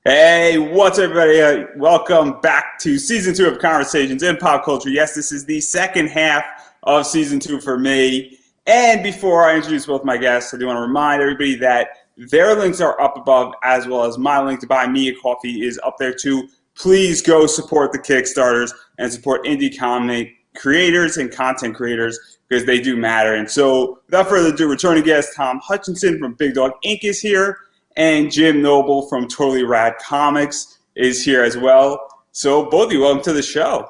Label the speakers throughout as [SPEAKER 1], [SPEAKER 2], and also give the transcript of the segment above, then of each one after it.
[SPEAKER 1] Hey, what's up, everybody? Welcome back to season 2 of Conversations in Pop Culture. Yes, this is the second half of season 2 for me. And before I introduce both my guests, I do want to remind everybody that their links are up above, as well as my link to buy me a coffee is up there too. Please go support the Kickstarters and support indie comic creators and content creators because they do matter. And so, without further ado, returning guest Tom Hutchison from Big Dog Inc. is here. And Jim Noble from Totally Rad Comics is here as well. So both of you, welcome to the show.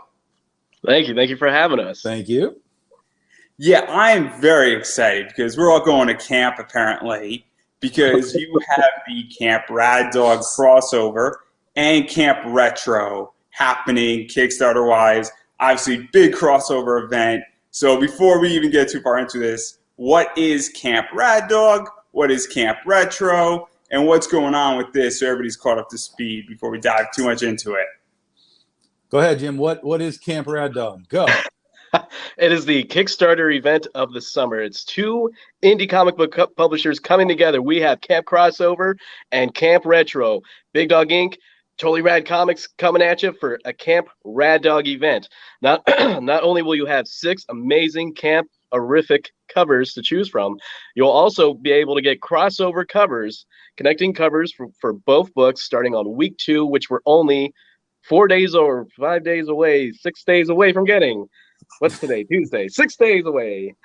[SPEAKER 2] Thank you. Thank you for having us.
[SPEAKER 3] Thank you.
[SPEAKER 1] Yeah, I am very excited because we're all going to camp apparently because you have the Camp Rad Dog crossover and Camp Retro happening Kickstarter-wise. Obviously, big crossover event. So before we even get too far into this, what is Camp Rad Dog? What is Camp Retro? And what's going on with this so everybody's caught up to speed before we dive too much into it?
[SPEAKER 3] Go ahead, Jim. What is Camp Rad Dog? Go.
[SPEAKER 2] It is the Kickstarter event of the summer. It's two indie comic book publishers coming together. We have Camp Crossover and Camp Retro. Big Dog Inc., Totally Rad Comics coming at you for a Camp Rad Dog event. Not only will you have 6 amazing camp-orific covers to choose from, you'll also be able to get crossover covers, connecting covers for both books starting on week 2, which we're only 4 days or 5 days away, 6 days away from getting. What's today? Tuesday. 6 days away.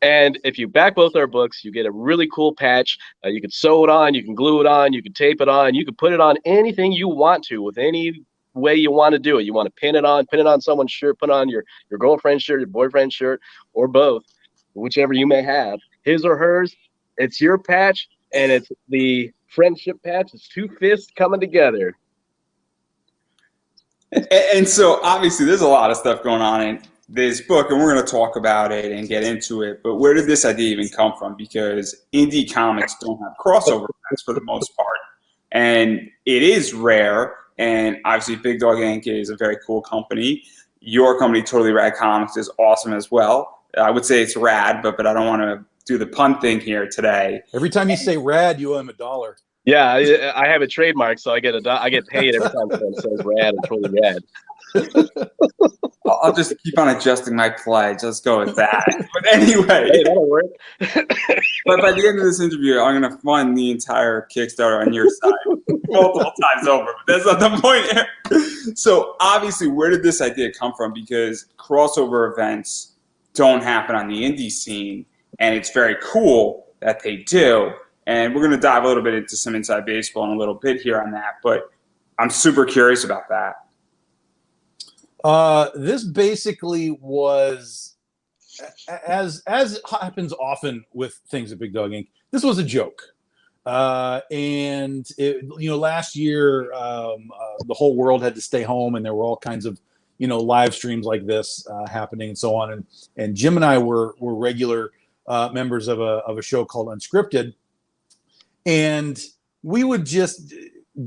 [SPEAKER 2] And if you back both our books, you get a really cool patch. You can sew it on, you can glue it on, you can tape it on, you can put it on anything you want to with any way you want to do it. You want to pin it on someone's shirt, put on your girlfriend's shirt, your boyfriend's shirt, or both, whichever you may have, his or hers. It's your patch, and it's the friendship patch. It's 2 fists coming together.
[SPEAKER 1] And so obviously there's a lot of stuff going on in this book, and we're going to talk about it and get into it. But where did this idea even come from? Because indie comics don't have crossover events for the most part, and it is rare. And obviously, Big Dog Inc. is a very cool company. Your company, Totally Rad Comics, is awesome as well. I would say it's rad, but I don't want to do the pun thing here today.
[SPEAKER 3] Every time you say rad, you owe him $1.
[SPEAKER 2] Yeah, I have a trademark, so I get paid every time someone says rad and Totally Rad.
[SPEAKER 1] I'll just keep on adjusting my pledge. Let's go with that. But anyway,
[SPEAKER 2] hey, that'll work.
[SPEAKER 1] But by the end of this interview, I'm going to fund the entire Kickstarter on your side multiple times over. But that's not the point here. So obviously, where did this idea come from? Because crossover events don't happen on the indie scene, and it's very cool that they do. And we're going to dive a little bit into some inside baseball in a little bit here on that. But I'm super curious about that.
[SPEAKER 3] This basically was, as happens often with things at Big Dog Inc., this was a joke. And last year, the whole world had to stay home, and there were all kinds of, live streams like this happening and so on. And Jim and I were regular members of a show called Unscripted, and we would just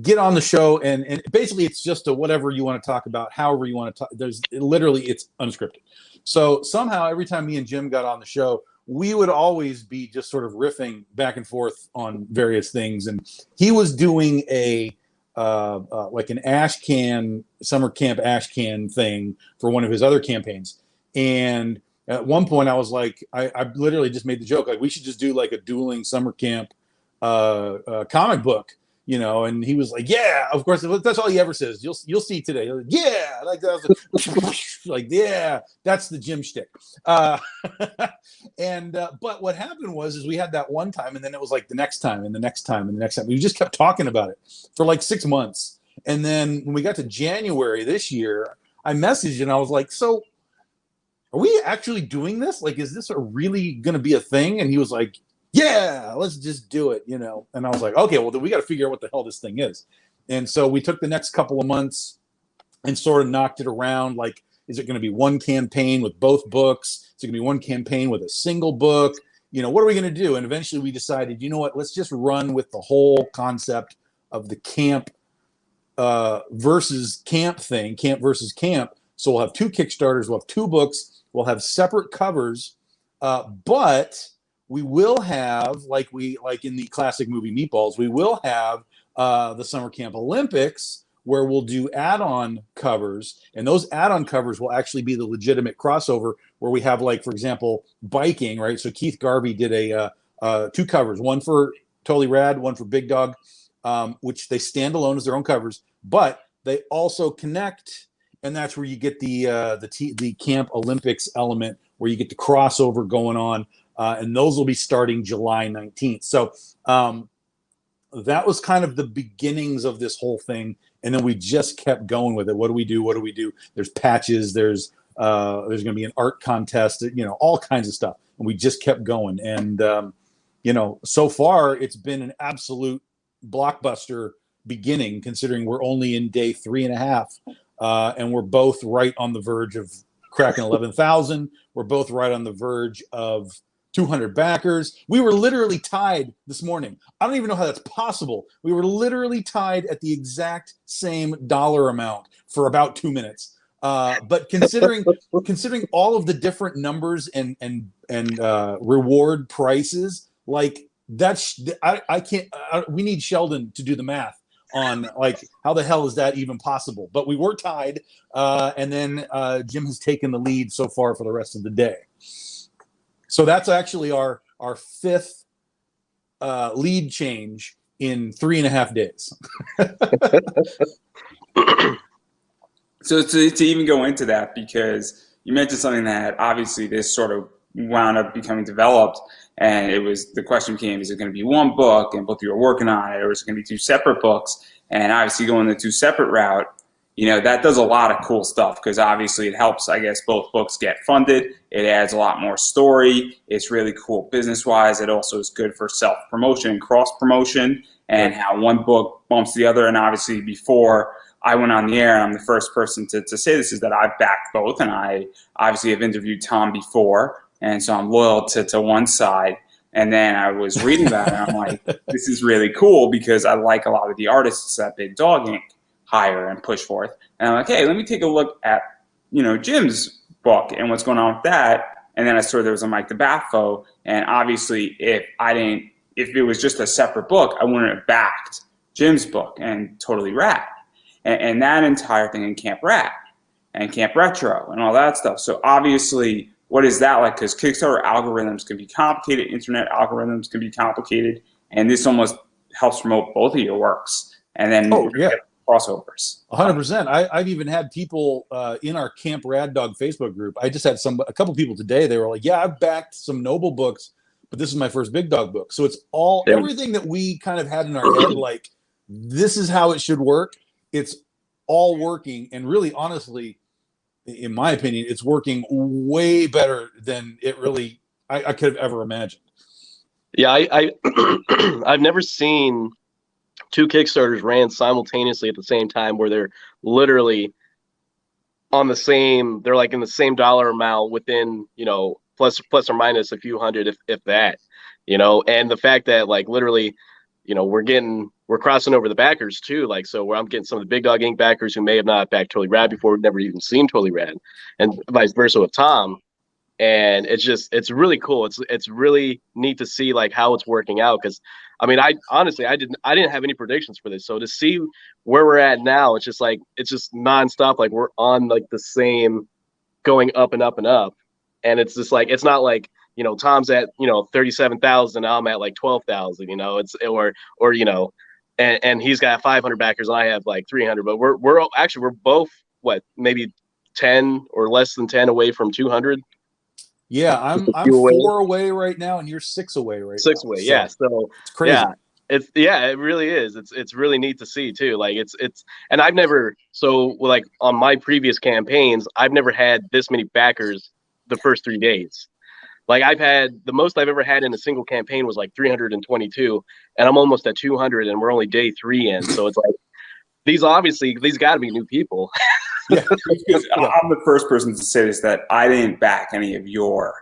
[SPEAKER 3] get on the show, and basically it's just a whatever you want to talk about, however you want to talk. It's unscripted. So somehow every time me and Jim got on the show, we would always be just sort of riffing back and forth on various things. And he was doing like an ash can, summer camp ash can thing for one of his other campaigns. And at one point I was like, I literally just made the joke, like, we should just do like a dueling summer camp comic book. And he was like, yeah, of course, that's all he ever says. You'll see today. Like, yeah, like that was like, yeah, that's the Jim shtick. But what happened is we had that one time, and then it was like the next time and the next time and the next time. We just kept talking about it for like 6 months. And then when we got to January this year, I messaged and I was like, so are we actually doing this? Like, is this really going to be a thing? And he was like, yeah, let's just do it, And I was like, okay, well, then we got to figure out what the hell this thing is. And so we took the next couple of months and sort of knocked it around. Like, is it going to be one campaign with both books? Is it going to be one campaign with a single book? What are we going to do? And eventually we decided, you know what, let's just run with the whole concept of the camp versus camp thing, camp versus camp. So we'll have 2 Kickstarters, we'll have 2 books, we'll have separate covers, but we will have, like in the classic movie Meatballs, we will have the Summer Camp Olympics, where we'll do add-on covers, and those add-on covers will actually be the legitimate crossover, where we have, like, for example, biking, right? So Keith Garvey did two covers, one for Totally Rad, one for Big Dog, which they stand alone as their own covers, but they also connect, and that's where you get the Camp Olympics element, where you get the crossover going on, and those will be starting July 19th. So that was kind of the beginnings of this whole thing, and then we just kept going with it. What do we do? What do we do? There's patches. There's going to be an art contest. You know, all kinds of stuff, and we just kept going. And you know, so far it's been an absolute blockbuster beginning, considering we're only in day 3.5, and we're both right on the verge of cracking 11,000. We're both right on the verge of 200 backers. We were literally tied this morning. I don't even know how that's possible. We were literally tied at the exact same dollar amount for about 2 minutes. But considering all of the different numbers and reward prices, like I can't. We need Sheldon to do the math on, like, how the hell is that even possible? But we were tied, and then Jim has taken the lead so far for the rest of the day. So that's actually our fifth lead change in 3.5 days.
[SPEAKER 1] So to even go into that, because you mentioned something that obviously this sort of wound up becoming developed, and the question came, is it going to be one book and both of you are working on it, or is it going to be two separate books? And obviously going the two separate route, you know, that does a lot of cool stuff, because obviously it helps, I guess, both books get funded. It adds a lot more story. It's really cool business-wise. It also is good for self-promotion and cross-promotion, and how one book bumps the other. And obviously before I went on the air, and I'm the first person to say this, is that I've backed both, and I obviously have interviewed Tom before, and so I'm loyal to one side. And then I was reading about it, and I'm like, this is really cool, because I like a lot of the artists that Big Dog Inc. hire and push forth. And I'm like, hey, let me take a look at, you know, Jim's book and what's going on with that. And then I saw there was a Mike DeBaffo, and obviously if it was just a separate book, I wouldn't have backed Jim's book and Totally Rad and that entire thing in Camp Rad and Camp Retro and all that stuff. So obviously, what is that like? Because Kickstarter algorithms can be complicated, internet algorithms can be complicated, and this almost helps promote both of your works. And then crossovers.
[SPEAKER 3] 100%. I've even had people in our Camp Rad Dog Facebook group. I just had a couple people today. They were like, "Yeah, I've backed some Noble books, but this is my first Big Dog book." So it's everything that we kind of had in our head, like, this is how it should work. It's all working, and really, honestly, in my opinion, it's working way better than it really I could have ever imagined.
[SPEAKER 2] Yeah, I've never seen two Kickstarters ran simultaneously at the same time, where they're literally on the same, they're like in the same dollar amount within, you know, plus or minus a few hundred, if that, you know. And the fact that, like, literally, you know, we're crossing over the backers too, like, so where I'm getting some of the Big Dog Inc. backers who may have not backed Totally Rad before, never even seen Totally Rad, and vice versa with Tom. And it's really cool. It's really neat to see, like, how it's working out, because I mean, I honestly didn't have any predictions for this, so to see where we're at now, it's just nonstop, like, we're on, like, the same, going up and up and up. And it's just like, it's not like, you know, Tom's at, you know, 37,000, I'm at like 12,000, you know, or you know, and he's got 500 backers and I have like 300, but we're both, what, maybe 10 or less than 10 away from 200.
[SPEAKER 3] Yeah, I'm 4 away right now, and you're 6 away right now.
[SPEAKER 2] 6 away, so, yeah. So
[SPEAKER 3] it's crazy.
[SPEAKER 2] Yeah, it really is. It's really neat to see too. Like, it's and I've never, so like on my previous campaigns, I've never had this many backers the first 3 days. Like, I've had, the most I've ever had in a single campaign was like 322, and I'm almost at 200, and we're only day 3 in. So it's like, these got to be new people.
[SPEAKER 1] Yeah, I'm the first person to say this, that I didn't back any of your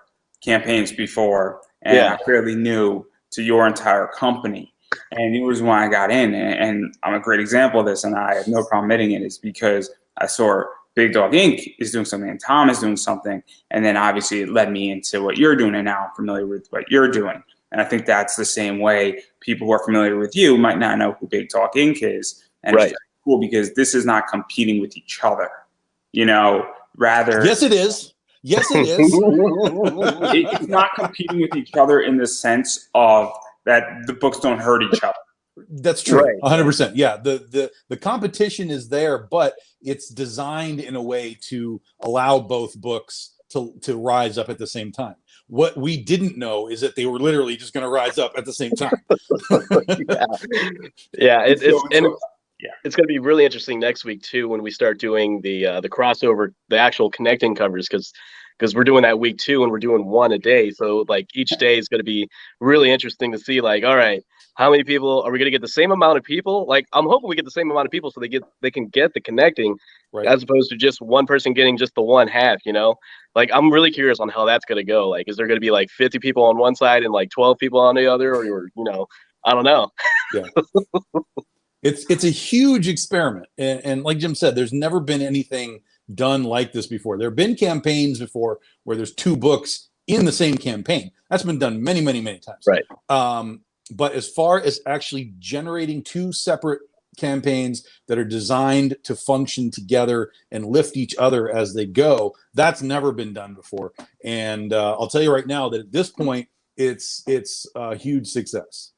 [SPEAKER 1] campaigns before, and I'm fairly new to your entire company. And the reason why I got in, and I'm a great example of this, and I have no problem admitting it, is because I saw Big Dog Inc. is doing something and Tom is doing something. And then obviously it led me into what you're doing, and now I'm familiar with what you're doing. And I think that's the same way people who are familiar with you might not know who Big Dog Inc. is. And
[SPEAKER 2] Right.
[SPEAKER 1] it's cool because this is not competing with each other, you know, rather.
[SPEAKER 3] Yes, it is. Yes, it is.
[SPEAKER 1] It's not competing with each other in the sense of that the books don't hurt each other.
[SPEAKER 3] That's true.
[SPEAKER 2] Right.
[SPEAKER 3] 100%. Yeah. The competition is there, but it's designed in a way to allow both books to rise up at the same time. What we didn't know is that they were literally just going to rise up at the same time.
[SPEAKER 2] Yeah. It's going to be really interesting next week too, when we start doing the crossover, the actual connecting covers, because we're doing that week 2 and we're doing one a day. So like each day is going to be really interesting to see, like, all right, how many people are we going to get? The same amount of people? Like, I'm hoping we get the same amount of people so they can get the connecting,
[SPEAKER 3] Right.
[SPEAKER 2] as opposed to just one person getting just the one half, you know? Like, I'm really curious on how that's going to go. Like, is there going to be like 50 people on one side and like 12 people on the other, or, you know, I don't know.
[SPEAKER 3] Yeah. It's a huge experiment. And like Jim said, there's never been anything done like this before. There have been campaigns before where there's 2 books in the same campaign. That's been done many, many, many times.
[SPEAKER 2] Right.
[SPEAKER 3] But as far as actually generating 2 separate campaigns that are designed to function together and lift each other as they go, that's never been done before. And I'll tell you right now that at this point, it's a huge success.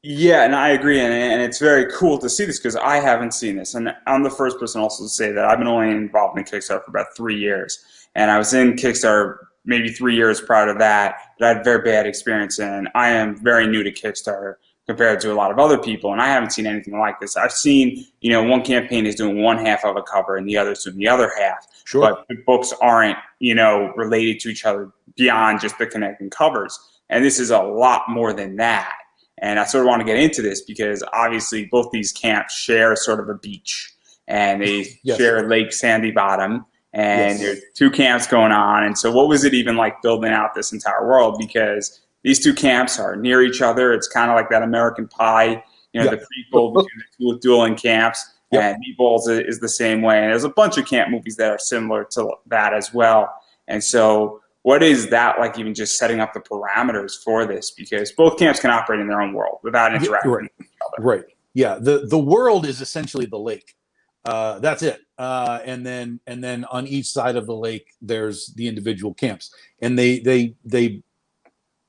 [SPEAKER 1] Yeah, and I agree, and it's very cool to see this because I haven't seen this, and I'm the first person also to say that I've been only involved in Kickstarter for about 3 years, and I was in Kickstarter maybe 3 years prior to that I had a very bad experience in. I am very new to Kickstarter compared to a lot of other people, and I haven't seen anything like this. I've seen, you know, one campaign is doing one half of a cover and the other's doing the other half,
[SPEAKER 3] Sure.
[SPEAKER 1] but the books aren't, you know, related to each other beyond just the connecting covers, and this is a lot more than that. And I sort of want to get into this because obviously both these camps share sort of a beach, and they
[SPEAKER 3] Yes.
[SPEAKER 1] share Lake Sandy Bottom, and
[SPEAKER 3] Yes.
[SPEAKER 1] there's 2 camps going on. And so what was it even like building out this entire world? Because these 2 camps are near each other. It's kind of like that American Pie, you know,
[SPEAKER 3] Yep.
[SPEAKER 1] the prequel between the 2 dueling camps.
[SPEAKER 3] Yep.
[SPEAKER 1] And Meatballs is the same way. And there's a bunch of camp movies that are similar to that as well. And so what is that like, even just setting up the parameters for this? Because both camps can operate in their own world without interacting with each other.
[SPEAKER 3] Right. Yeah. The world is essentially the lake. That's it. And then on each side of the lake, there's the individual camps, and they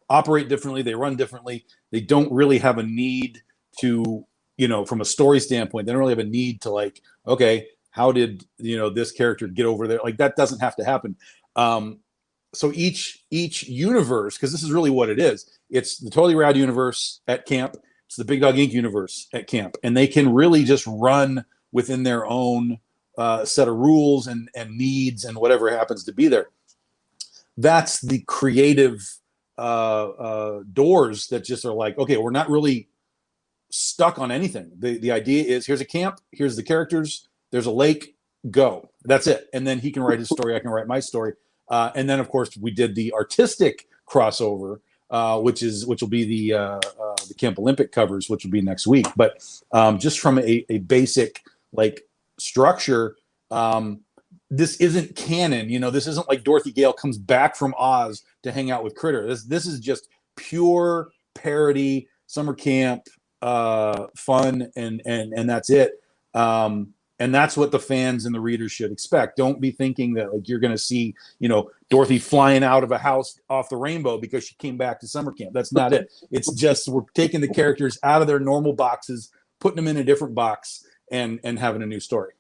[SPEAKER 3] operate differently. They run differently. They don't really have a need to, you know, from a story standpoint, they don't really have a need to like, okay, how did, you know, this character get over there? Like that doesn't have to happen. So each universe, because this is really what it is, it's the Totally Rad universe at camp, it's the Big Dog Inc. universe at camp, and they can really just run within their own set of rules and needs and whatever happens to be there. That's the creative doors that just are like, okay, we're not really stuck on anything. The idea is, here's a camp, here's the characters, there's a lake, go. That's it. And then he can write his story, I can write my story. And then, of course, we did the artistic crossover, which will be the Camp Olympic covers, which will be next week. But just from a basic like structure, this isn't canon. You know, this isn't like Dorothy Gale comes back from Oz to hang out with Critter. This is just pure parody, summer camp, fun, and that's it. And that's what the fans and the readers should expect. Don't be thinking that like you're going to see, you know, Dorothy flying out of a house off the rainbow because she came back to summer camp. That's not it. It's just we're taking the characters out of their normal boxes, putting them in a different box, and having a new story.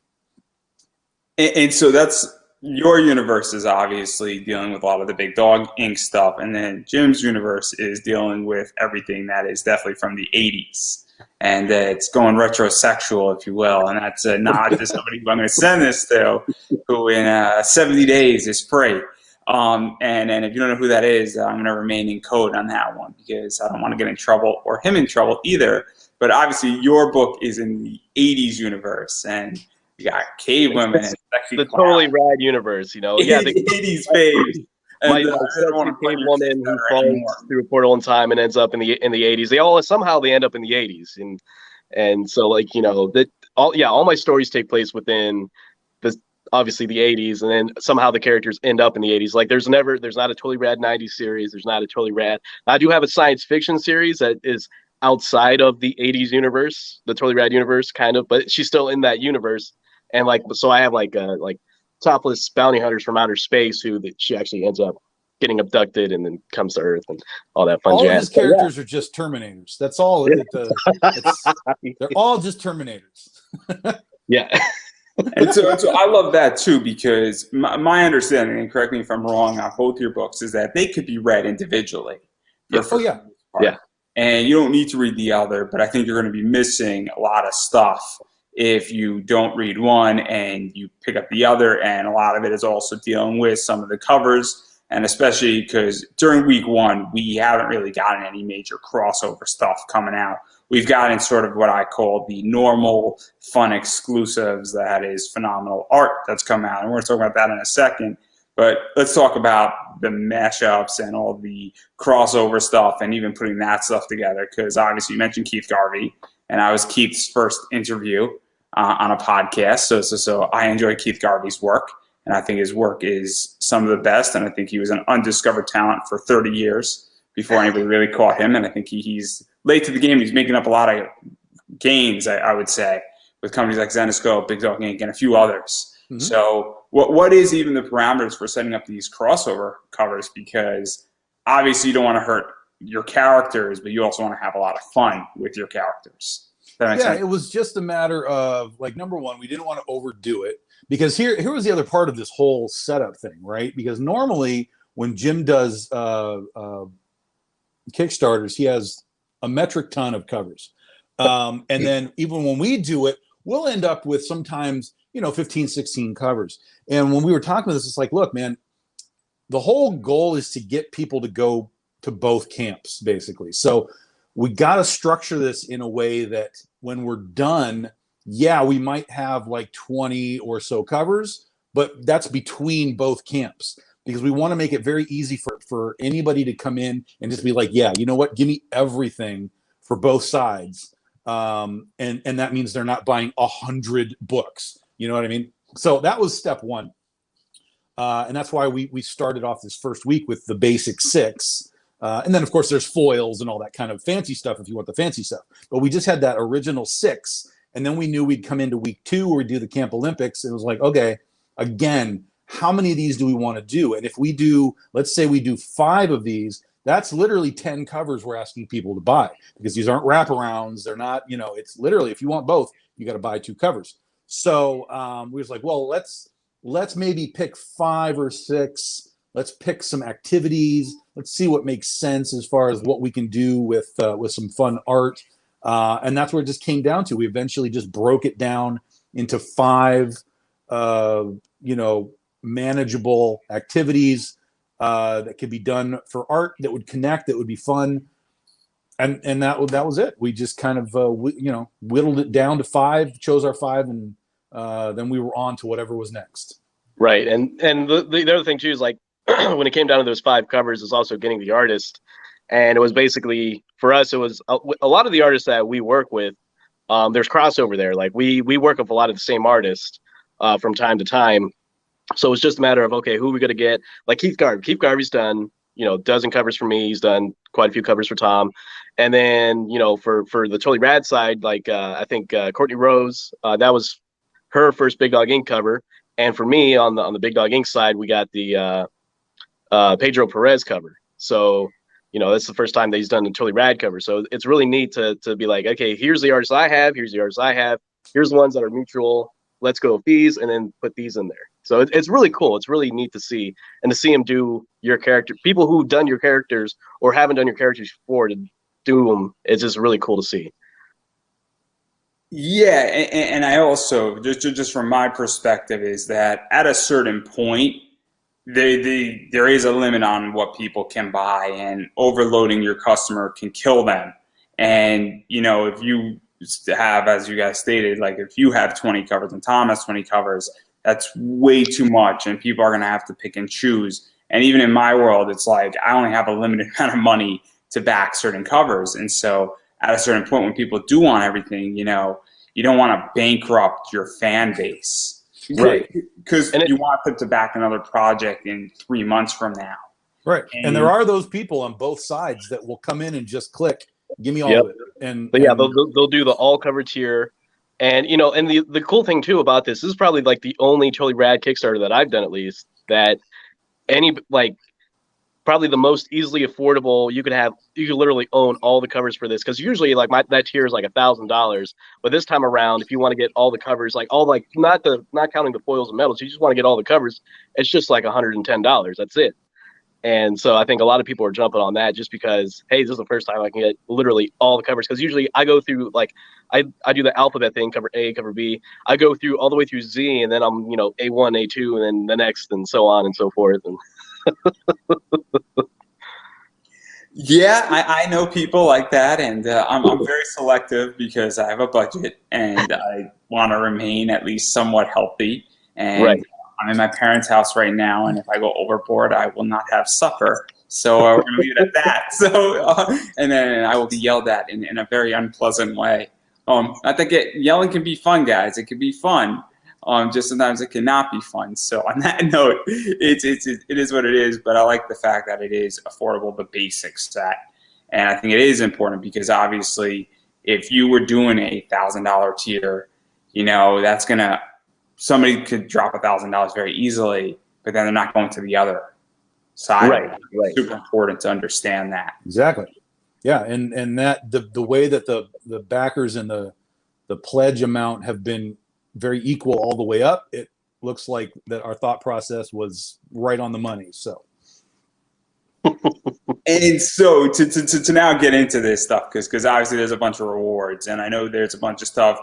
[SPEAKER 1] And so that's your universe is obviously dealing with a lot of the Big Dog Inc. stuff, and then Jim's universe is dealing with everything that is definitely from the 80s. And it's going retrosexual, if you will, and that's a nod to somebody who I'm going to send this to, who in 70 days is free. And if you don't know who that is, I'm going to remain in code on that one because I don't want to get in trouble or him in trouble either. But obviously, your book is in the 80s universe, and you got cave women and sexy
[SPEAKER 2] the
[SPEAKER 1] clowns.
[SPEAKER 2] Totally Rad universe, you know. Yeah, the
[SPEAKER 1] 80s babes.
[SPEAKER 2] My
[SPEAKER 1] And I don't want to
[SPEAKER 2] cave woman who falls through a portal in time and ends up in the 80s. They all somehow end up in the 80s, and so like, you know, that all my stories take place within the obviously the 80s, and then somehow the characters end up in the 80s. Like there's not a Totally Rad 90s series. There's not a Totally Rad. I do have a science fiction series that is outside of the 80s universe, the Totally Rad universe, kind of, but she's still in that universe. And like, so I have like topless bounty hunters from outer space who that she actually ends up getting abducted and then comes to Earth and all that fun
[SPEAKER 3] all
[SPEAKER 2] jazz.
[SPEAKER 3] Of his characters are just Terminators. That's all. They're all just Terminators.
[SPEAKER 2] Yeah.
[SPEAKER 1] And so I love that too, because my understanding, and correct me if I'm wrong, on both your books is that they could be read individually.
[SPEAKER 3] Yeah.
[SPEAKER 1] And you don't need to read the other, but I think you're going to be missing a lot of stuff if you don't read one and you pick up the other. And a lot of it is also dealing with some of the covers, and especially because during week one, we haven't really gotten any major crossover stuff coming out. We've gotten sort of what I call the normal fun exclusives, that is phenomenal art that's come out. And we're going to talk about that in a second. But let's talk about the mashups and all the crossover stuff and even putting that stuff together. Because obviously you mentioned Keith Garvey, and I was Keith's first interview on a podcast. So I enjoy Keith Garvey's work, and I think his work is some of the best. And I think he was an undiscovered talent for 30 years before anybody really caught him. And I think he's late to the game. He's making up a lot of gains, I would say, with companies like Zenescope, Big Dog Inc., and a few others. Mm-hmm. So what is even the parameters for setting up these crossover covers? Because obviously you don't want to hurt your characters, but you also want to have a lot of fun with your characters.
[SPEAKER 3] It was just a matter of, like, number one, we didn't want to overdo it, because here was the other part of this whole setup thing, right? Because normally when Jim does Kickstarters, he has a metric ton of covers. And then even when we do it, we'll end up with sometimes, 15, 16 covers. And when we were talking about this, it's like, look, man, the whole goal is to get people to go to both camps, basically. So we got to structure this in a way that when we're done, we might have like 20 or so covers, but that's between both camps, because we want to make it very easy for anybody to come in and just be like, yeah, you know what, give me everything for both sides. And that means they're not buying 100 books. You know what I mean? So that was step one. And that's why we started off this first week with the basic 6. And then, of course, there's foils and all that kind of fancy stuff if you want the fancy stuff. But we just had that original 6. And then we knew we'd come into week 2 where we do the Camp Olympics. It was like, okay, again, how many of these do we want to do? And if we do, let's say we do 5 of these, that's literally 10 covers we're asking people to buy, because these aren't wraparounds. They're not, it's literally, if you want both, you got to buy 2 covers. So we was like, well, let's maybe pick 5 or 6. Let's pick some activities. Let's see what makes sense as far as what we can do with some fun art. And that's where it just came down to. We eventually just broke it down into 5, manageable activities that could be done for art, that would connect, that would be fun. And that was it. We just kind of, whittled it down to 5, chose our 5, and then we were on to whatever was next.
[SPEAKER 2] Right. And the other thing too is, like, when it came down to those 5 covers, is also getting the artist. And it was basically, for us, it was a lot of the artists that we work with. There's crossover there. Like we work with a lot of the same artists from time to time. So it's just a matter of, okay, who are we going to get? Like Keith Garvey. Keith Garvey's done, dozen covers for me. He's done quite a few covers for Tom. And then, for the Totally Rad side, like I think Courtney Rose, that was her first Big Dog Inc. cover. And for me, on the Big Dog Inc. side, we got the Pedro Perez cover. So, that's the first time that he's done a Totally Rad cover. So it's really neat to be like, okay, here's the artists I have. Here's the artists I have. Here's the ones that are mutual. Let's go with these and then put these in there. So it's really cool. It's really neat to see, and to see him do your character. People who've done your characters or haven't done your characters before, to do them, it's just really cool to see.
[SPEAKER 1] Yeah, and I also, just from my perspective, is that at a certain point, there is a limit on what people can buy, and overloading your customer can kill them. And, if you have, as you guys stated, like if you have 20 covers and Tom has 20 covers, that's way too much, and people are going to have to pick and choose. And even in my world, it's like I only have a limited amount of money to back certain covers. And so at a certain point, when people do want everything, you don't want to bankrupt your fan base.
[SPEAKER 2] Right.
[SPEAKER 1] Because you want them to back another project in 3 months from now.
[SPEAKER 3] Right. And there are those people on both sides that will come in and just click, give me all of it.
[SPEAKER 2] But yeah, they'll do the all cover tier. And and the cool thing too about this is probably like the only Totally Rad Kickstarter that I've done, at least, that probably the most easily affordable. You could literally own all the covers for this, because usually that tier is like $1,000, but this time around, if you want to get all the covers, not counting the foils and metals, you just want to get all the covers, it's just like $110. That's it. And so I think a lot of people are jumping on that just because, hey, this is the first time I can get literally all the covers. Because usually I go through, I do the alphabet thing, cover A, cover B. I go through all the way through Z, and then I'm, A1, A2, and then the next, and so on and so forth. And
[SPEAKER 1] yeah, I know people like that, and I'm very selective because I have a budget and I want to remain at least somewhat healthy. And
[SPEAKER 2] right.
[SPEAKER 1] I'm in my parents' house right now, and if I go overboard, I will not have supper. So we're going to leave it at that. So, and then I will be yelled at in a very unpleasant way. I think yelling can be fun, guys. It can be fun. Just sometimes it cannot be fun. So on that note, it is what it is. But I like the fact that it is affordable, the basic set, and I think it is important because obviously, if you were doing a $1,000 tier, that's gonna. Somebody could drop $1,000 very easily, but then they're not going to the other side.
[SPEAKER 2] Right.
[SPEAKER 1] It's super important to understand that.
[SPEAKER 3] Exactly. Yeah, and that the way that the backers and the pledge amount have been very equal all the way up, it looks like that our thought process was right on the money. So.
[SPEAKER 1] And so to now get into this stuff, because obviously there's a bunch of rewards, and I know there's a bunch of stuff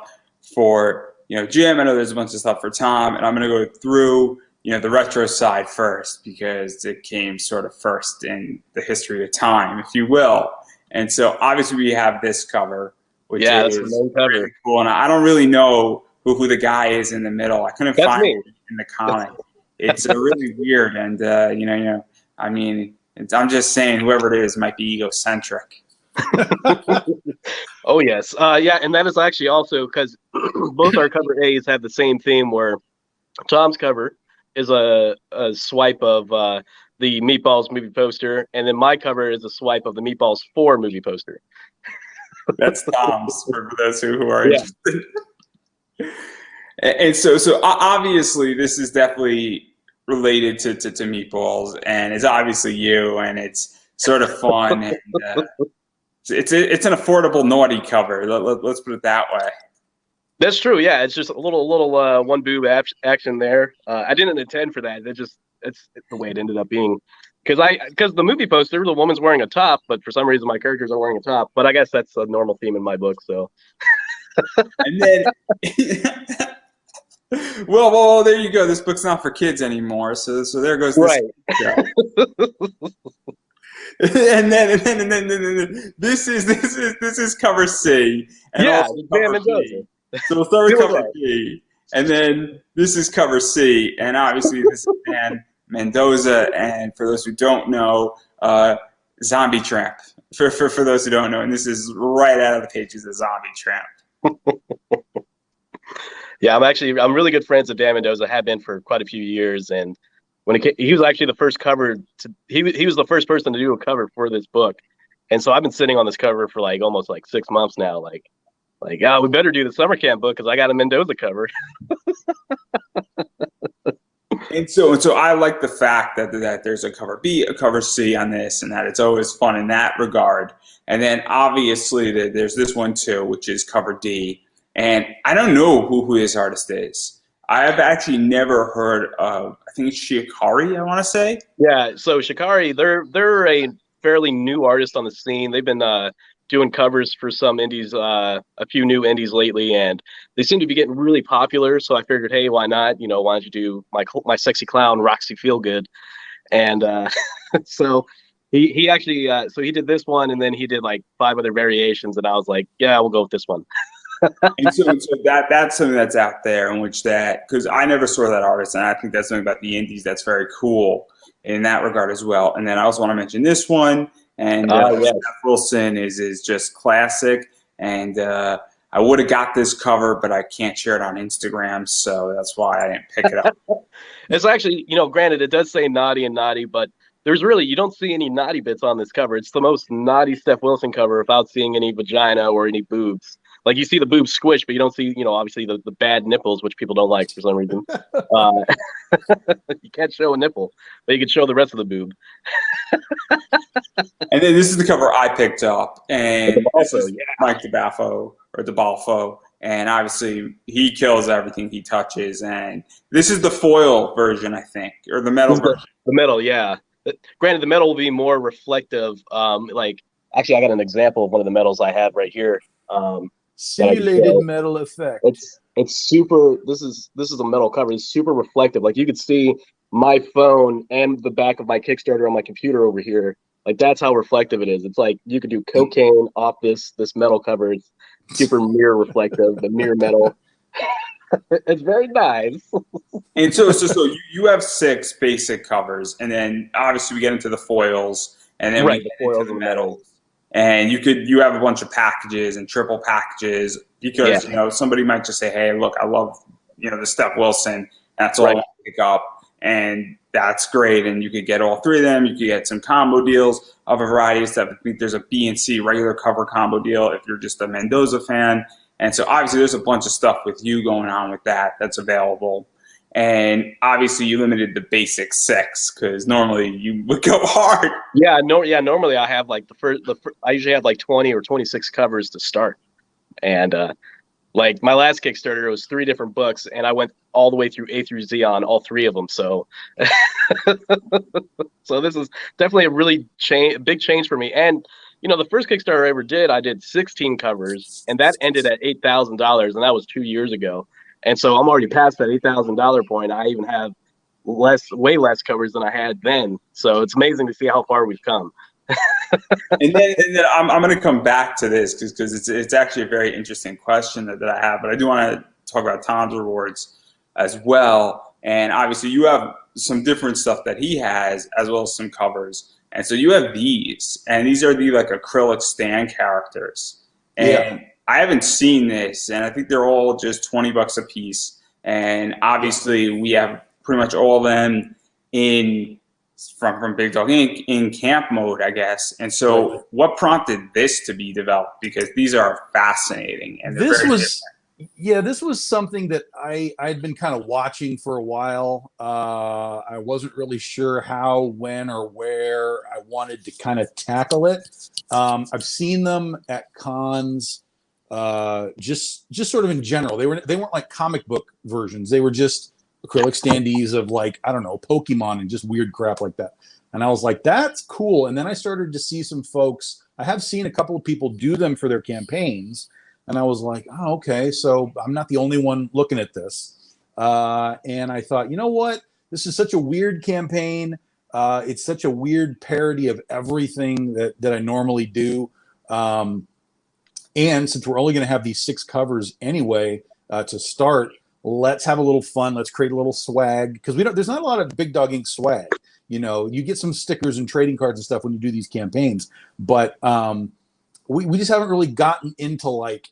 [SPEAKER 1] for Jim. I know there's a bunch of stuff for Tom, and I'm going to go through the retro side first because it came sort of first in the history of time, if you will. And so obviously we have this cover, which is really cool, and I don't really know who the guy is in the middle. I couldn't find it in the comic. It's really weird, and I mean, I'm just saying whoever it is might be egocentric.
[SPEAKER 2] Oh yes, yeah, and that is actually also because both our cover A's have the same theme, where Tom's cover is a swipe of the Meatballs movie poster, and then my cover is a swipe of the Meatballs 4 movie poster.
[SPEAKER 1] That's Tom's for those who are interested. And so obviously this is definitely related to Meatballs, and it's obviously you, and it's sort of fun, and it's an affordable naughty cover. Let's put it that way.
[SPEAKER 2] That's true. Yeah, it's just a little one boob action there. I didn't intend for that. It's the way it ended up being. Because the movie poster, the woman's wearing a top, but for some reason my characters are wearing a top. But I guess that's a normal theme in my book. So.
[SPEAKER 1] And then, well, there you go. This book's not for kids anymore. So there goes this.
[SPEAKER 2] Right.
[SPEAKER 1] and then this is cover C. And
[SPEAKER 2] yeah,
[SPEAKER 1] cover B. So we'll start with cover B, and then this is cover C, and obviously this is Dan Mendoza, and for those who don't know, Zombie Tramp. For those who don't know, and this is right out of the pages of Zombie Tramp.
[SPEAKER 2] Yeah, I'm really good friends with Dan Mendoza. Have been for quite a few years, and when he was actually the first cover he was the first person to do a cover for this book, and so I've been sitting on this cover for almost 6 months now. We better do the summer camp book because I got a Mendoza cover.
[SPEAKER 1] And so I like the fact that there's a cover B, a cover C on this, and that it's always fun in that regard. And then obviously there's this one too, which is cover D. And I don't know who this artist is. I have actually never heard of. I think it's Shikari, I want to say.
[SPEAKER 2] Yeah, so Shikari, they're a fairly new artist on the scene. They've been doing covers for some indies, a few new indies lately, and they seem to be getting really popular. So I figured, hey, why not? Why don't you do my sexy clown Roxy Feelgood? And so he actually so he did this one, and then he did 5 other variations, and I was like, yeah, we'll go with this one.
[SPEAKER 1] And so that's something that's out there in which because I never saw that artist, and I think that's something about the indies that's very cool in that regard as well. And then I also want to mention this one, and Jeff Wilson is just classic, and I would have got this cover, but I can't share it on Instagram, so that's why I didn't pick it up.
[SPEAKER 2] It's actually, granted, it does say naughty and naughty, but you don't see any naughty bits on this cover. It's the most naughty Steph Wilson cover without seeing any vagina or any boobs. Like, you see the boobs squish, but you don't see, obviously the bad nipples, which people don't like for some reason. You can't show a nipple, but you can show the rest of the boob.
[SPEAKER 1] And then this is the cover I picked up, and this is
[SPEAKER 2] yeah.
[SPEAKER 1] Mike DeBalfo, and obviously he kills everything he touches. And this is the foil version, I think, or the metal version.
[SPEAKER 2] The metal, yeah. Granted, the metal will be more reflective. Actually, I got an example of one of the metals I have right here.
[SPEAKER 3] Simulated metal effect.
[SPEAKER 2] It's super. This is a metal cover. It's super reflective. Like, you could see my phone and the back of my Kickstarter on my computer over here. Like, that's how reflective it is. It's like you could do cocaine off this metal cover. It's super mirror reflective, the mirror metal. It's very nice.
[SPEAKER 1] And so you have 6 basic covers, and then obviously we get into the foils, and then we get into the metals. And you have a bunch of packages and triple packages because somebody might just say, hey, look, I love the Steph Wilson. That's all I want to pick up, and that's great. And you could get all 3 of them. You could get some combo deals of a variety of stuff. I think there's a B and C regular cover combo deal if you're just a Mendoza fan. And so obviously there's a bunch of stuff with you going on with that's available. And obviously you limited the basic 6 because normally you would go hard.
[SPEAKER 2] Normally I have like I usually have like 20 or 26 covers to start. And like my last Kickstarter, it was 3 different books, and I went all the way through A through Z on all 3 of them. So, so this is definitely a really big change for me. And the first Kickstarter I ever did, I did 16 covers, and that ended at $8,000, and that was 2 years ago. And so I'm already past that $8,000 point. I even have way less covers than I had then. So it's amazing to see how far we've come.
[SPEAKER 1] and then I'm going to come back to this because it's actually a very interesting question that I have. But I do want to talk about Tom's rewards as well. And obviously you have some different stuff that he has as well as some covers. And so you have these, and these are the like acrylic stand characters. And I haven't seen this, and I think they're all just $20 a piece. And obviously we have pretty much all of them from Big Dog Inc. in camp mode, I guess. And so what prompted this to be developed? Because these are fascinating. And this
[SPEAKER 3] was something that I'd been kind of watching for a while. I wasn't really sure how, when, or where I wanted to kind of tackle it. I've seen them at cons, just sort of in general. They weren't like comic book versions. They were just acrylic standees of, like, I don't know, Pokemon and just weird crap like that. And I was like, that's cool. And then I started to see some folks. I have seen a couple of people do them for their campaigns. And I was like, oh, okay, so I'm not the only one looking at this. And I thought, you know what? This is such a weird campaign. It's such a weird parody of everything that I normally do. And since we're only going to have these 6 covers anyway to start, let's have a little fun. Let's create a little swag, because there's not a lot of Big Dog Inc. swag. You get some stickers and trading cards and stuff when you do these campaigns, but we just haven't really gotten into, like,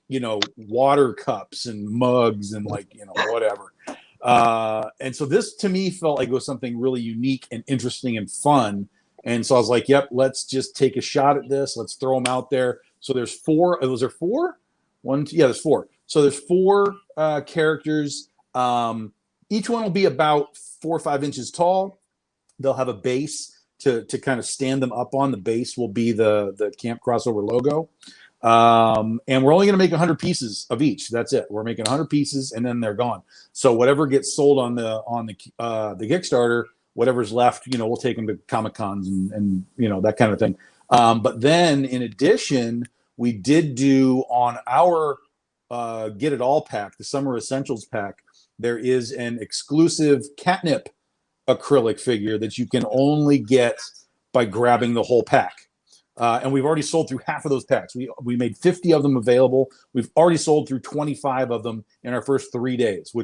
[SPEAKER 3] water cups and mugs and, like, whatever. And so this to me felt like it was something really unique and interesting and fun. And so I was like, yep, let's just take a shot at this. Let's throw them out there. So there's 4. Was there 4? 1, 2, yeah, there's 4. So there's 4 characters. Each one will be about 4 or 5 inches tall. They'll have a base to kind of stand them up on. The base will be the Camp Crossover logo. And we're only going to make 100 pieces of each. That's it. We're making 100 pieces, and then they're gone. So whatever gets sold on the Kickstarter, whatever's left, we'll take them to Comic Cons and that kind of thing. But then in addition, we did do on our Get It All pack, the Summer Essentials pack, there is an exclusive catnip acrylic figure that you can only get by grabbing the whole pack. And we've already sold through half of those packs. We made 50 of them available. We've already sold through 25 of them in our first 3 days,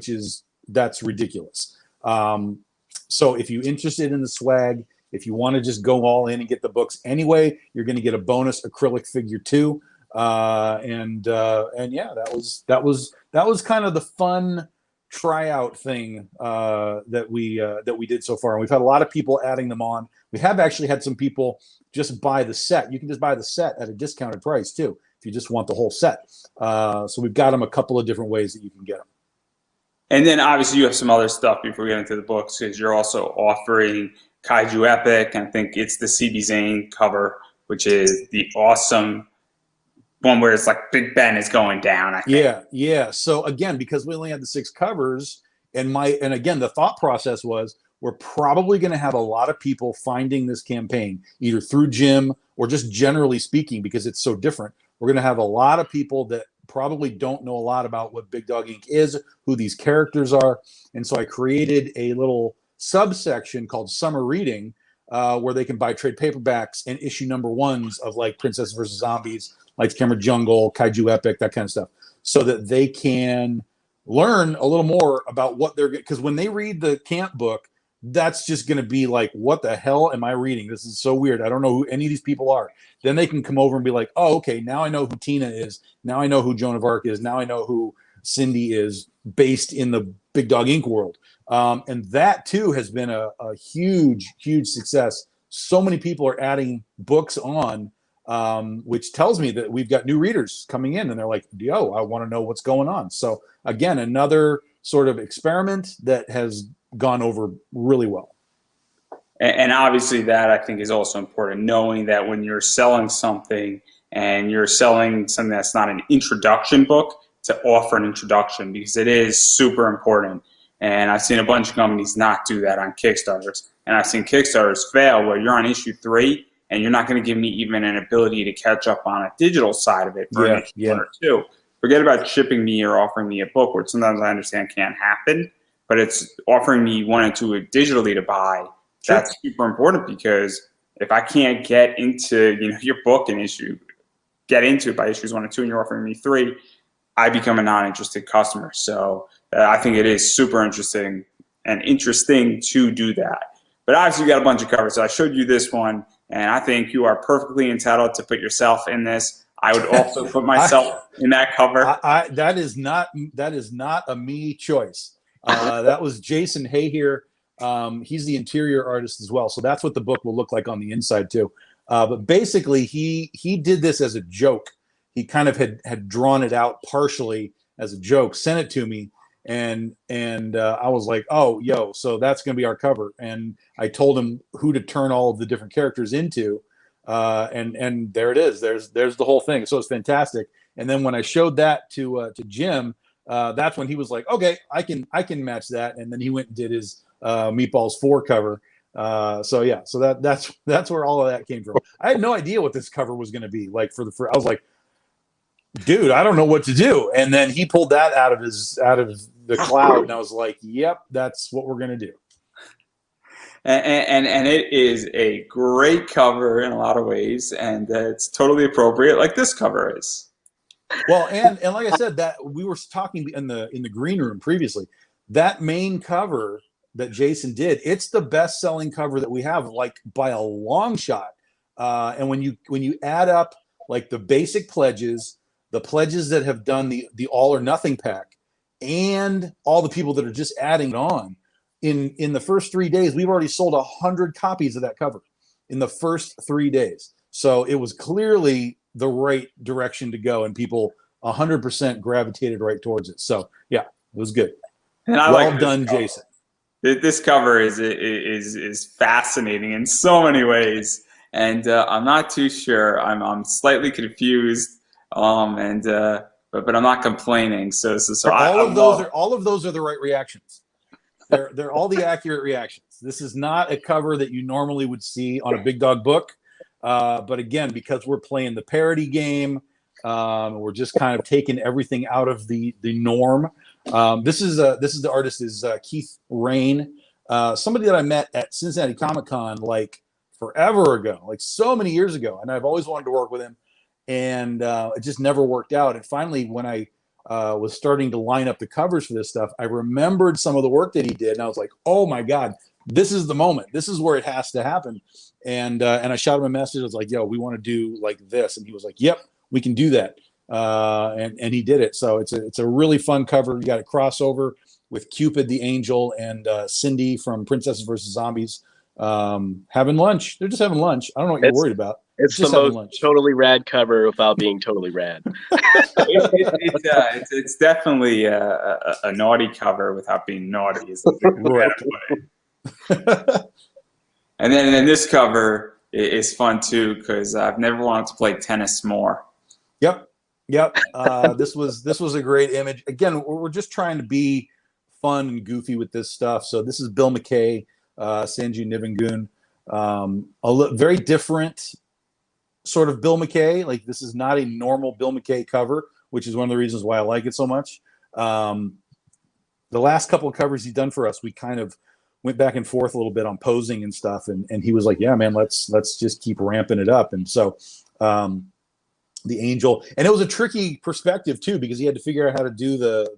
[SPEAKER 3] that's ridiculous. So if you're interested in the swag, if you want to just go all in and get the books anyway, you're going to get a bonus acrylic figure too. And yeah, that was kind of the fun tryout thing that we did so far. And we've had a lot of people adding them on. We have actually had some people just buy the set. You can just buy the set at a discounted price too, if you just want the whole set. So we've got them a couple of different ways that you can get them.
[SPEAKER 1] And then obviously you have some other stuff before we get into the books, because you're also offering Kaiju Epic, and I think it's the CB Zane cover, which is the awesome one where it's like Big Ben is going down, I think.
[SPEAKER 3] Yeah. So again, because we only had the 6 covers, and again, the thought process was we're probably going to have a lot of people finding this campaign either through Jim or just generally speaking, because it's so different. We're going to have a lot of people that probably don't know a lot about what Big Dog Inc. is, who these characters are. And so I created a little subsection called Summer Reading, where they can buy trade paperbacks and issue #1s of like Princess vs. Zombies, Lights, Camera, Jungle, Kaiju Epic, that kind of stuff, so that they can learn a little more about what they're, because when they read the camp book, that's just going to be like, what the hell am I reading? This is so weird. I don't know who any of these people are. Then they can come over and be like, oh, okay, now I know who Tina is. Now I know who Joan of Arc is. Now I know who Cindy is, based in the Big Dog Inc. world. And that too has been a huge, huge success. So many people are adding books on, which tells me that we've got new readers coming in, and they're like, yo, I want to know what's going on. So again, another sort of experiment that has gone over really well.
[SPEAKER 1] And obviously that I think is also important, knowing that when you're selling something and you're selling something that's not an introduction book, to offer an introduction, because it is super important. And I've seen a bunch of companies not do that on Kickstarters. And I've seen Kickstarters fail where you're on issue 3 and you're not going to give me even an ability to catch up on a digital side of it for an issue 1 or 2. Forget about shipping me or offering me a book, which sometimes I understand can't happen, but it's offering me 1 or 2 digitally to buy. Sure. That's super important, because if I can't get into your book and get into it by issues 1 or 2, and you're offering me 3, I become a non-interested customer. So I think it is super interesting to do that. But obviously you got a bunch of covers. So I showed you this one, and I think you are perfectly entitled to put yourself in this. I would also put myself in that cover.
[SPEAKER 3] That is not a me choice. That was Jason Hay here. He's the interior artist as well. So that's what the book will look like on the inside too. But basically he did this as a joke. He kind of had drawn it out partially as a joke, sent it to me, and I was like, oh, yo, so that's going to be our cover. And I told him who to turn all of the different characters into, and there it is. There's the whole thing. So it's fantastic. And then when I showed that to Jim, that's when he was like, okay, I can match that. And then he went and did his Meatballs 4 cover. So yeah, so that's where all of that came from. I had no idea what this cover was going to be like I was like, dude, I don't know what to do. And then he pulled that out of the cloud, and I was like, yep, that's what we're going to do.
[SPEAKER 1] And it is a great cover in a lot of ways, and it's totally appropriate, like this cover is.
[SPEAKER 3] Well, and like I said, that we were talking in the green room previously, that main cover that Jason did, it's the best-selling cover that we have, like by a long shot. And when you add up like the basic pledges, the pledges that have done the all or nothing pack, and all the people that are just adding it on, in the first 3 days, we've already sold 100 copies of that cover in the first 3 days. So it was clearly the right direction to go, and people 100% gravitated right towards it. So yeah, it was good.
[SPEAKER 1] And well
[SPEAKER 3] done, Jason.
[SPEAKER 1] This cover is fascinating in so many ways, and I'm not too sure. I'm slightly confused. But I'm not complaining. So
[SPEAKER 3] all of those are the right reactions. They're all the accurate reactions. This is not a cover that you normally would see on a Big Dog book. But again, because we're playing the parody game, we're just kind of taking everything out of the norm. This is the artist is Keith Rain, somebody that I met at Cincinnati Comic-Con like forever ago, like so many years ago, and I've always wanted to work with him. And it just never worked out. And finally, when I was starting to line up the covers for this stuff, I remembered some of the work that he did, and I was like, "Oh my God, this is the moment. This is where it has to happen." And I shot him a message. I was like, "Yo, we want to do like this," and he was like, "Yep, we can do that. And he did it. So it's a really fun cover. You got a crossover with Cupid the Angel and Cindy from Princesses versus Zombies having lunch. They're just having lunch. I don't know what you're worried about.
[SPEAKER 2] It's
[SPEAKER 3] just
[SPEAKER 2] the most totally rad cover without being totally rad.
[SPEAKER 1] It's definitely a naughty cover without being naughty. Is
[SPEAKER 3] right.
[SPEAKER 1] And then this cover is fun too because I've never wanted to play tennis more.
[SPEAKER 3] Yep. This was a great image. Again, we're just trying to be fun and goofy with this stuff. So this is Bill McKay, Sanju Nivengoon. Very different sort of Bill McKay. Like this is not a normal Bill McKay cover, which is one of the reasons why I like it so much. The last couple of covers he's done for us, we kind of went back and forth a little bit on posing and stuff. And he was like, yeah, man, let's just keep ramping it up. And so the Angel, and it was a tricky perspective too, because he had to figure out how to do the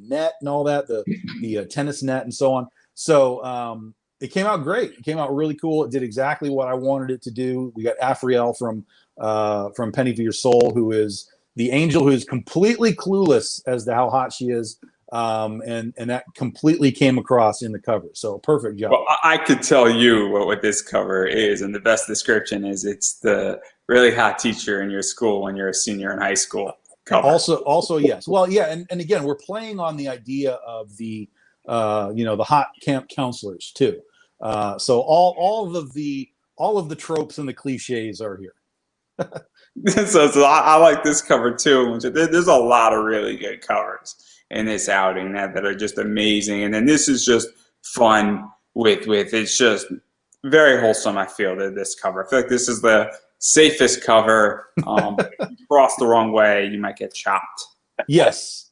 [SPEAKER 3] net and all that, the tennis net and so on. So it came out great. It came out really cool. It did exactly what I wanted it to do. We got Afriel from Penny for Your Soul, who is the Angel, who is completely clueless as to how hot she is. And that completely came across in the cover. So perfect job.
[SPEAKER 1] Well, I could tell you what this cover is, and the best description is it's the really hot teacher in your school when you're a senior in high school cover.
[SPEAKER 3] Also, yes. Well, yeah, and again, we're playing on the idea of the the hot camp counselors too. So all of the tropes and the cliches are here.
[SPEAKER 1] so I like this cover too. There's a lot of really good covers in this outing that are just amazing, and then this is just fun with it's just very wholesome. I feel that this cover. I feel like this is the safest cover. If you cross the wrong way, you might get chopped.
[SPEAKER 3] Yes.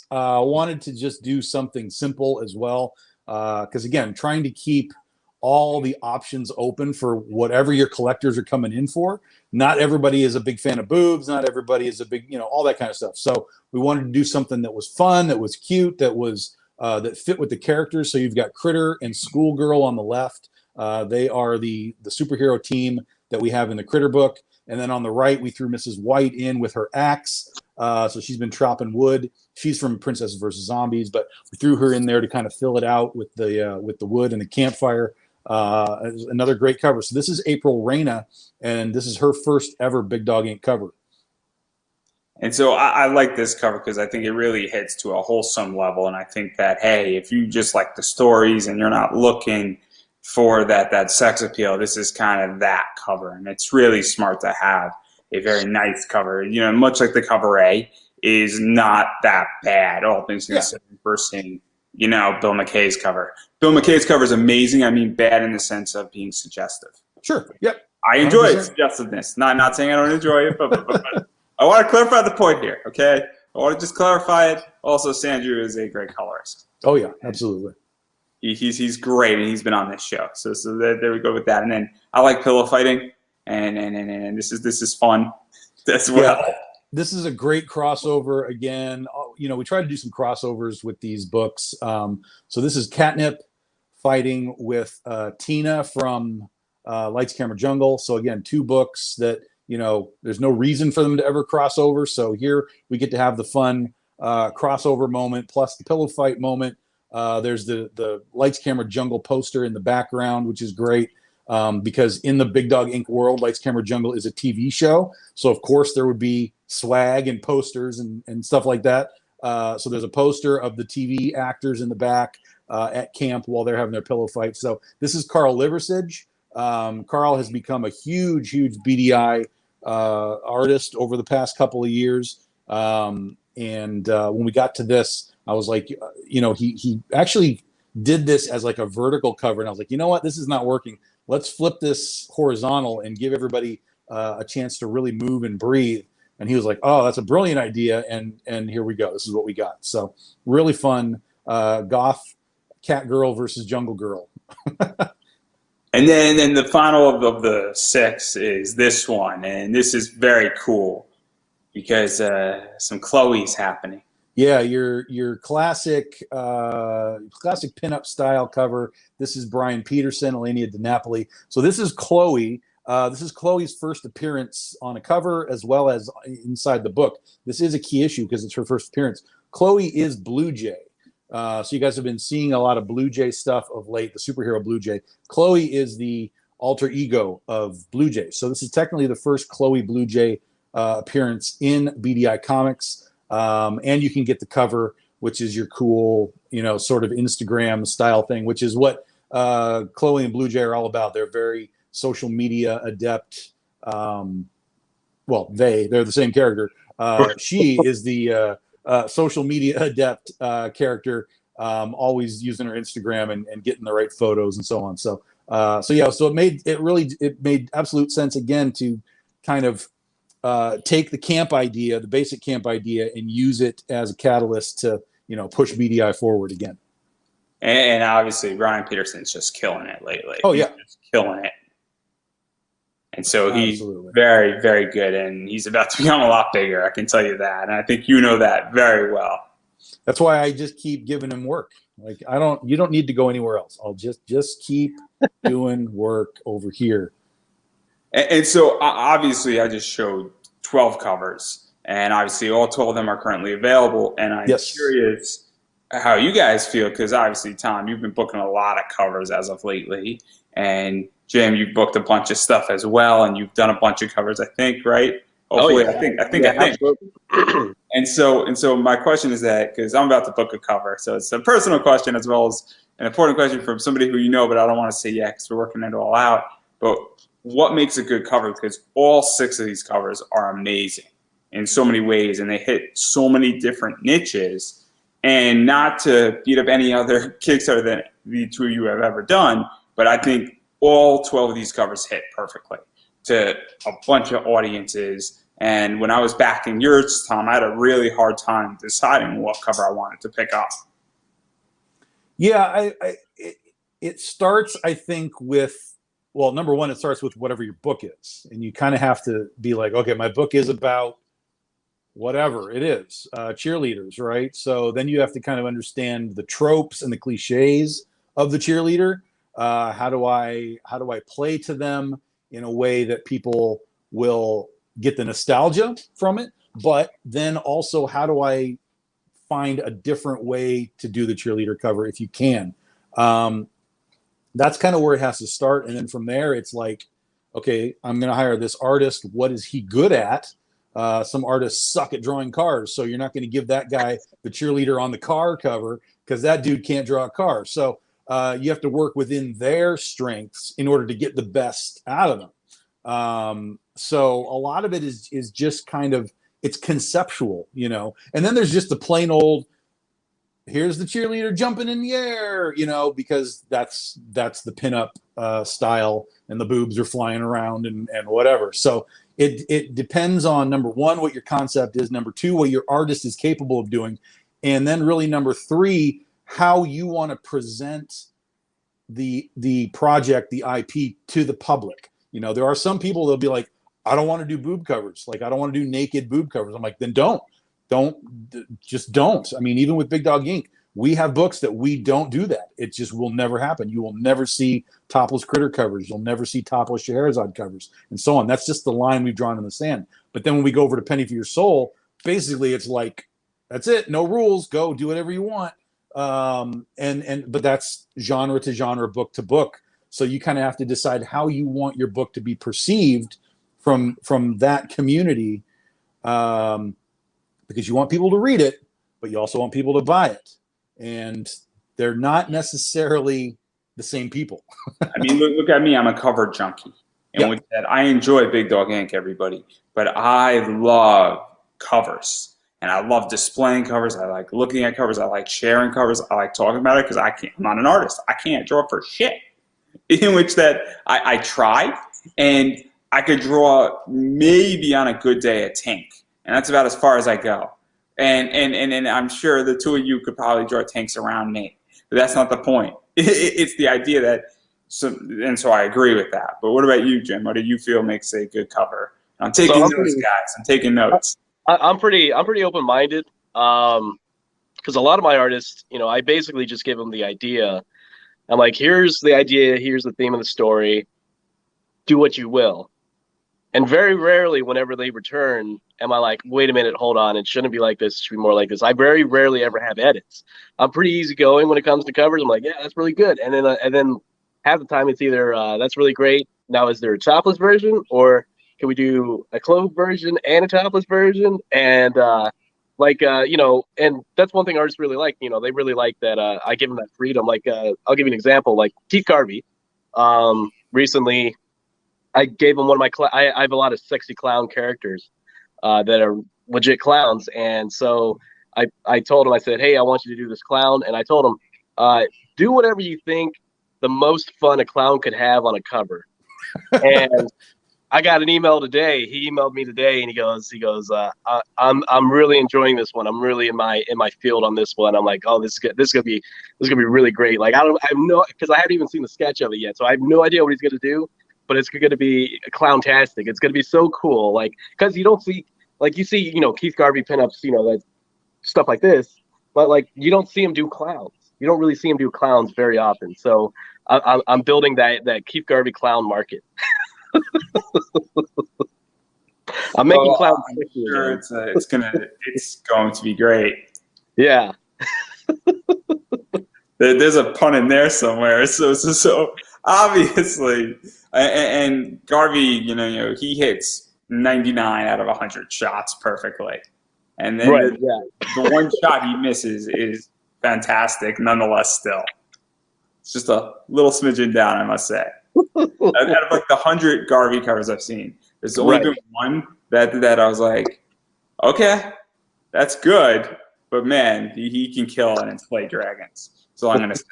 [SPEAKER 3] Wanted to just do something simple as well, because again, trying to keep all the options open for whatever your collectors are coming in for. Not everybody is a big fan of boobs. Not everybody is a big, all that kind of stuff. So we wanted to do something that was fun, that was cute, that was that fit with the characters. So you've got Critter and Schoolgirl on the left. They are the superhero team that we have in the Critter book. And then on the right, we threw Mrs. White in with her axe. So she's been chopping wood. She's from Princesses versus Zombies, but we threw her in there to kind of fill it out with the wood and the campfire. Another great cover. So this is April Reyna, and this is her first ever Big Dog Ink cover.
[SPEAKER 1] And so I like this cover because I think it really hits to a wholesome level. And I think that, hey, if you just like the stories and you're not looking for that sex appeal, this is kind of that cover. And it's really smart to have a very nice cover. Much like the cover A is not that bad, all things considered, versus Bill McKay's cover. Bill McKay's cover is amazing. I mean, bad in the sense of being suggestive.
[SPEAKER 3] Sure. Yep.
[SPEAKER 1] I enjoy its suggestiveness. Not saying I don't enjoy it, but I want to clarify the point here, okay? I want to just clarify it. Also, Sanju is a great colorist.
[SPEAKER 3] Oh, yeah, absolutely.
[SPEAKER 1] He's great, and he's been on this show. So there we go with that. And then I like pillow fighting, and this is fun as well. Yeah.
[SPEAKER 3] This is a great crossover. Again, we try to do some crossovers with these books. So this is Catnip fighting with Tina from Lights, Camera, Jungle. So again, two books that, there's no reason for them to ever cross over. So here we get to have the fun crossover moment plus the pillow fight moment. There's the Lights, Camera, Jungle poster in the background, which is great. Because in the Big Dog Ink world, Lights, Camera, Jungle is a TV show. So, of course, there would be swag and posters and stuff like that. So there's a poster of the TV actors in the back at camp while they're having their pillow fight. So this is Carl Liversidge. Carl has become a huge BDI artist over the past couple of years. And when we got to this, I was like, he actually did this as like a vertical cover. And I was like, you know what? This is not working. Let's flip this horizontal and give everybody a chance to really move and breathe. And he was like, oh, that's a brilliant idea. And here we go. This is what we got. So really fun. Goth cat girl versus jungle girl.
[SPEAKER 1] And then the final of the 6 is this one. And this is very cool because some Chloe's happening.
[SPEAKER 3] Yeah, your classic pinup style cover. This is Brian Peterson, Elenia Di Napoli. So this is Chloe. This is Chloe's first appearance on a cover as well as inside the book. This is a key issue because it's her first appearance. Chloe is Blue Jay. So you guys have been seeing a lot of Blue Jay stuff of late, the superhero Blue Jay. Chloe is the alter ego of Blue Jay. So this is technically the first Chloe Blue Jay appearance in BDI Comics. And you can get the cover, which is your cool, sort of Instagram style thing, which is what Chloe and Blue Jay are all about. They're very social media adept. Well, they're the same character. She is the social media adept character, always using her Instagram and getting the right photos and so on. So it made absolute sense again to kind of take the camp idea, the basic camp idea, and use it as a catalyst to push BDI forward again.
[SPEAKER 1] And obviously, Ryan Peterson's just killing it lately.
[SPEAKER 3] Oh yeah,
[SPEAKER 1] he's just killing it. And so he's
[SPEAKER 3] Absolutely.
[SPEAKER 1] very, very good, and he's about to become a lot bigger. I can tell you that, and I think you know that very well.
[SPEAKER 3] That's why I just keep giving him work. Like you don't need to go anywhere else. I'll just keep doing work over here.
[SPEAKER 1] And so obviously, I just showed 12 covers, and obviously all 12 of them are currently available. And I'm curious how you guys feel, because obviously, Tom, you've been booking a lot of covers as of lately, and Jim, you've booked a bunch of stuff as well, and you've done a bunch of covers, I think, right? Hopefully, I think. And so my question is that, because I'm about to book a cover, so it's a personal question as well as an important question from somebody who but I don't want to say yet because we're working it all out. But what makes a good cover? Because all 6 of these covers are amazing in so many ways, and they hit so many different niches. And not to beat up any other Kickstarter that the two of you have ever done, but I think all 12 of these covers hit perfectly to a bunch of audiences. And when I was backing yours, Tom, I had a really hard time deciding what cover I wanted to pick up.
[SPEAKER 3] Yeah, it starts, I think, with, well, number one, it starts with whatever your book is. And you kind of have to be like, okay, my book is about whatever it is, cheerleaders, right? So then you have to kind of understand the tropes and the cliches of the cheerleader. How do I play to them in a way that people will get the nostalgia from it? But then also, how do I find a different way to do the cheerleader cover if you can? That's kind of where it has to start. And then from there, it's like, okay, I'm going to hire this artist. What is he good at? Some artists suck at drawing cars, so you're not going to give that guy the cheerleader on the car cover because that dude can't draw a car. So you have to work within their strengths in order to get the best out of them. So a lot of it is just kind of, it's conceptual, and then there's just the plain old, here's the cheerleader jumping in the air, because that's the pinup style, and the boobs are flying around and whatever. So it depends on, number one, what your concept is, number two, what your artist is capable of doing, and then really number three, how you want to present the project, the IP, to the public. There are some people that'll be like, I don't want to do boob covers. Like, I don't want to do naked boob covers. I'm like, then don't. Just don't. I mean, even with Big Dog Inc., we have books that we don't do that. It just will never happen. You will never see topless critter covers. You'll never see topless Scheherazade covers, and so on. That's just the line we've drawn in the sand. But then when we go over to Penny for Your Soul, basically it's like, that's it. No rules. Go do whatever you want. But that's genre to genre, book to book. So you kind of have to decide how you want your book to be perceived from that community, because you want people to read it, but you also want people to buy it. And they're not necessarily the same people.
[SPEAKER 1] I mean, look at me. I'm a cover junkie. And with that, I enjoy Big Dog Inc., everybody. But I love covers. And I love displaying covers. I like looking at covers. I like sharing covers. I like talking about it because I'm not an artist. I can't draw for shit. In which that I try, and I could draw maybe on a good day a tank. And that's about as far as I go. And I'm sure the two of you could probably draw tanks around me. But that's not the point. It's the idea that, so I agree with that. But what about you, Jim? What do you feel makes a good cover? I'm taking notes, guys. I'm taking notes.
[SPEAKER 2] I'm pretty open-minded, because a lot of my artists, I basically just give them the idea. I'm like, here's the idea, here's the theme of the story. do what you will. And very rarely, whenever they return, am I like, wait a minute, hold on, it shouldn't be like this, it should be more like this. I very rarely ever have edits. I'm pretty easygoing when it comes to covers. I'm like, yeah, that's really good. And then half the time it's either that's really great. Now, is there a topless version, or can we do a clothed version and a topless version? And and that's one thing artists really like. They really like that I give them that freedom. Like, I'll give you an example. Like Keith Garvey, recently, I gave him one of my. I have a lot of sexy clown characters that are legit clowns, and so I told him, I said, hey, I want you to do this clown, and I told him, do whatever you think the most fun a clown could have on a cover. And I got an email today. He emailed me today, and he goes, I'm really enjoying this one. I'm really in my field on this one. I'm like, oh, this is gonna be really great. Like, I have no, because I haven't even seen the sketch of it yet, so I have no idea what he's gonna do. But it's going to be clowntastic. It's going to be so cool. Like, because you don't see, like, you see, Keith Garvey pinups, that stuff like this, but like, you don't see him do clowns. You don't really see him do clowns very often. So I'm building that Keith Garvey clown market. I'm making clowns.
[SPEAKER 1] I'm sure it's going to be great.
[SPEAKER 2] Yeah.
[SPEAKER 1] There's a pun in there somewhere. So obviously, and Garvey, he hits 99 out of 100 shots perfectly, and then the one shot he misses is fantastic. Nonetheless, still, it's just a little smidgen down, I must say. Out of like the 100 Garvey covers I've seen, there's only been one that I was like, okay, that's good, but man, he can kill and slay dragons. That's all I'm gonna say.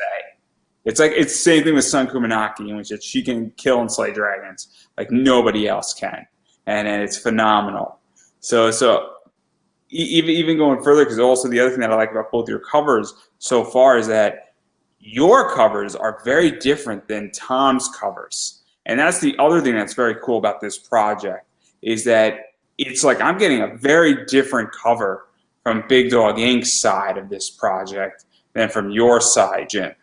[SPEAKER 1] It's the same thing with Sun Kumanaki, in which she can kill and slay dragons like nobody else can, and it's phenomenal. So even going further, because also the other thing that I like about both your covers so far is that your covers are very different than Tom's covers, and that's the other thing that's very cool about this project is that it's like I'm getting a very different cover from Big Dog Inc.'s side of this project than from your side, Jim.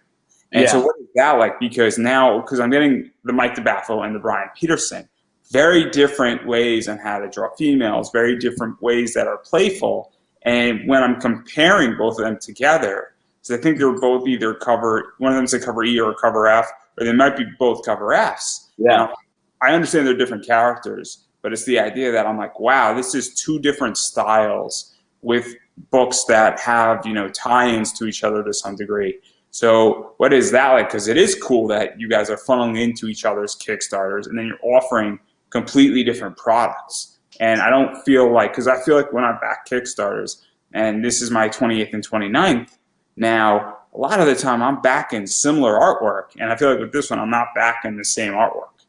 [SPEAKER 1] And so what is that like? Because I'm getting the Mike DeBaffo and the Brian Peterson, very different ways on how to draw females, very different ways that are playful. And when I'm comparing both of them together, so I think they're both either one of them's a cover E or a cover F, or they might be both cover Fs.
[SPEAKER 2] Yeah.
[SPEAKER 1] I understand they're different characters, but it's the idea that I'm like, wow, this is two different styles with books that have, tie-ins to each other to some degree. So what is that like? Because it is cool that you guys are funneling into each other's Kickstarters, and then you're offering completely different products. And I don't feel like, because I feel like when I back Kickstarters, and this is my 28th and 29th, now a lot of the time I'm backing similar artwork, and I feel like with this one I'm not backing the same artwork.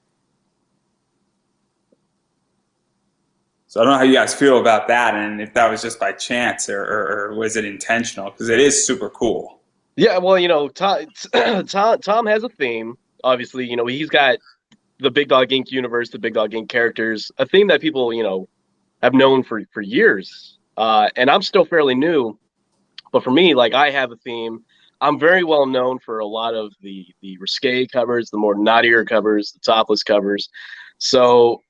[SPEAKER 1] So I don't know how you guys feel about that, and if that was just by chance or was it intentional, because it is super cool.
[SPEAKER 2] Yeah, well, Tom has a theme. Obviously, he's got the Big Dog Inc. universe, the Big Dog Inc. characters, a theme that people, have known for years. And I'm still fairly new, but for me, like, I have a theme. I'm very well known for a lot of the risque covers, the more naughtier covers, the topless covers. So,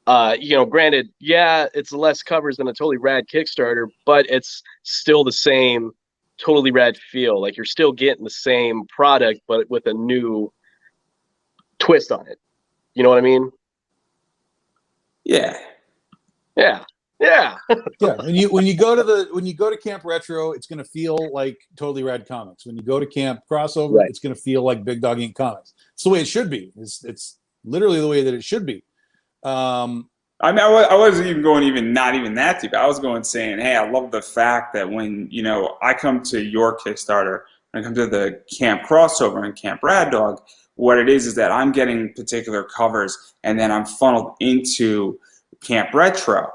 [SPEAKER 2] granted, it's less covers than a Totally Rad Kickstarter, but it's still the same Totally Rad feel. Like, you're still getting the same product, but with a new twist on it. You know what I mean?
[SPEAKER 1] Yeah.
[SPEAKER 3] When you go to Camp Retro, it's going to feel like Totally Rad Comics. When you go to Camp Crossover, it's going to feel like Big Dog Inc. Comics. It's the way it should be. It's literally the way that it should be.
[SPEAKER 1] I wasn't even going not even that deep. I was going saying, hey, I love the fact that when, I come to your Kickstarter, when I come to the Camp Crossover and Camp Rad Dog, what it is that I'm getting particular covers, and then I'm funneled into Camp Retro,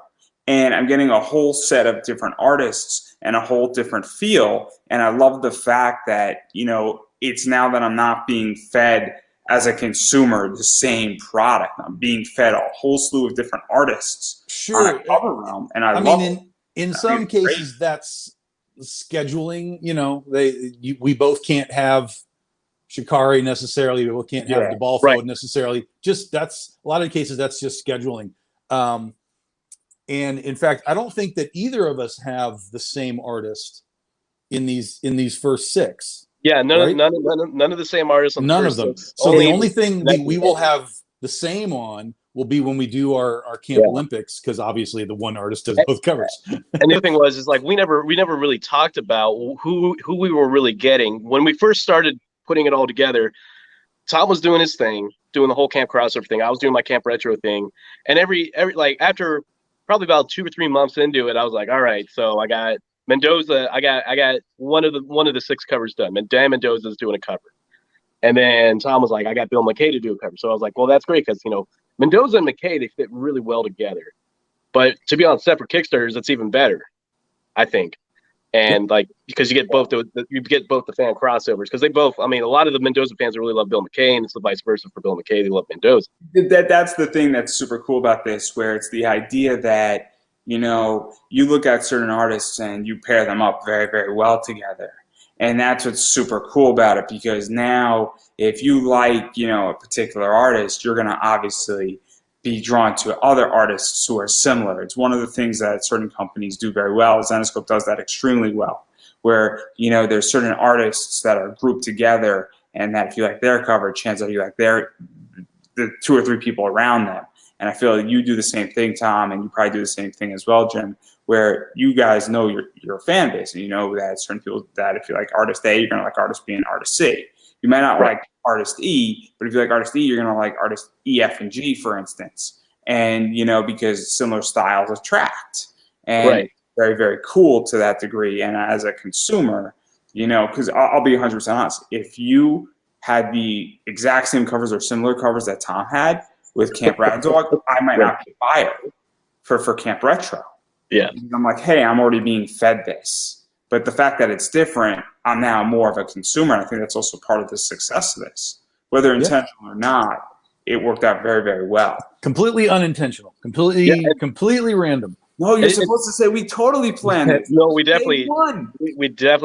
[SPEAKER 1] and I'm getting a whole set of different artists and a whole different feel. And I love the fact that, it's now that I'm not being fed as a consumer the same product. I'm being fed a whole slew of different artists on a cover realm, and I love it.
[SPEAKER 3] In some cases, that's scheduling. We both can't have Shikari necessarily. We can't have Debalfo
[SPEAKER 2] right.
[SPEAKER 3] necessarily. Just that's a lot of cases. That's just scheduling. And in fact, I don't think that either of us have the same artist in these first 6.
[SPEAKER 2] Yeah,
[SPEAKER 3] right?
[SPEAKER 2] none of the same artists on the
[SPEAKER 3] None
[SPEAKER 2] first
[SPEAKER 3] of them.
[SPEAKER 2] 6.
[SPEAKER 3] So the only thing that we will have the same on will be when we do our Camp Olympics, because obviously the one artist does both covers.
[SPEAKER 2] And the other thing was like we never really talked about who we were really getting when we first started putting it all together. Tom was doing his thing, doing the whole camp crossover thing. I was doing my camp retro thing, and every like after probably about 2 or 3 months into it, I was like, all right, so I got Mendoza. I got one of the 6 covers done. Dan Mendoza's doing a cover, and then Tom was like, I got Bill McKay to do a cover. So I was like, well, that's great because Mendoza and McKay, they fit really well together. But to be on separate Kickstarters, it's even better, I think. And like because you get both the fan crossovers because they both. I mean, a lot of the Mendoza fans really love Bill McKay, and it's the vice versa for Bill McKay. They love Mendoza.
[SPEAKER 1] That's the thing that's super cool about this, where it's the idea that you look at certain artists and you pair them up very, very well together, and that's what's super cool about it. Because now, if you like a particular artist, you're gonna obviously be drawn to other artists who are similar. It's one of the things that certain companies do very well. Zenescope does that extremely well, where there's certain artists that are grouped together, and that if you like their cover, chances are you like the 2 or 3 people around them. And I feel like you do the same thing, Tom, and you probably do the same thing as well, Jim, where you guys know your fan base, and you know that certain people that if you like artist A, you're gonna like artist B and artist C. You might not like artist E, but if you like artist E, you're going to like artist E, F, and G, for instance. And, because similar styles attract. And very, very cool to that degree. And as a consumer, because I'll be 100% honest, if you had the exact same covers or similar covers that Tom had with Camp Rad Dog, I might not be a buyer for Camp Retro.
[SPEAKER 2] Yeah.
[SPEAKER 1] I'm like, hey, I'm already being fed this. But the fact that it's different, I'm now more of a consumer, and I think that's also part of the success of this. Whether intentional or not, it worked out very, very well.
[SPEAKER 3] Completely unintentional. Completely random.
[SPEAKER 1] No, you're supposed to say we totally planned it.
[SPEAKER 2] No, we definitely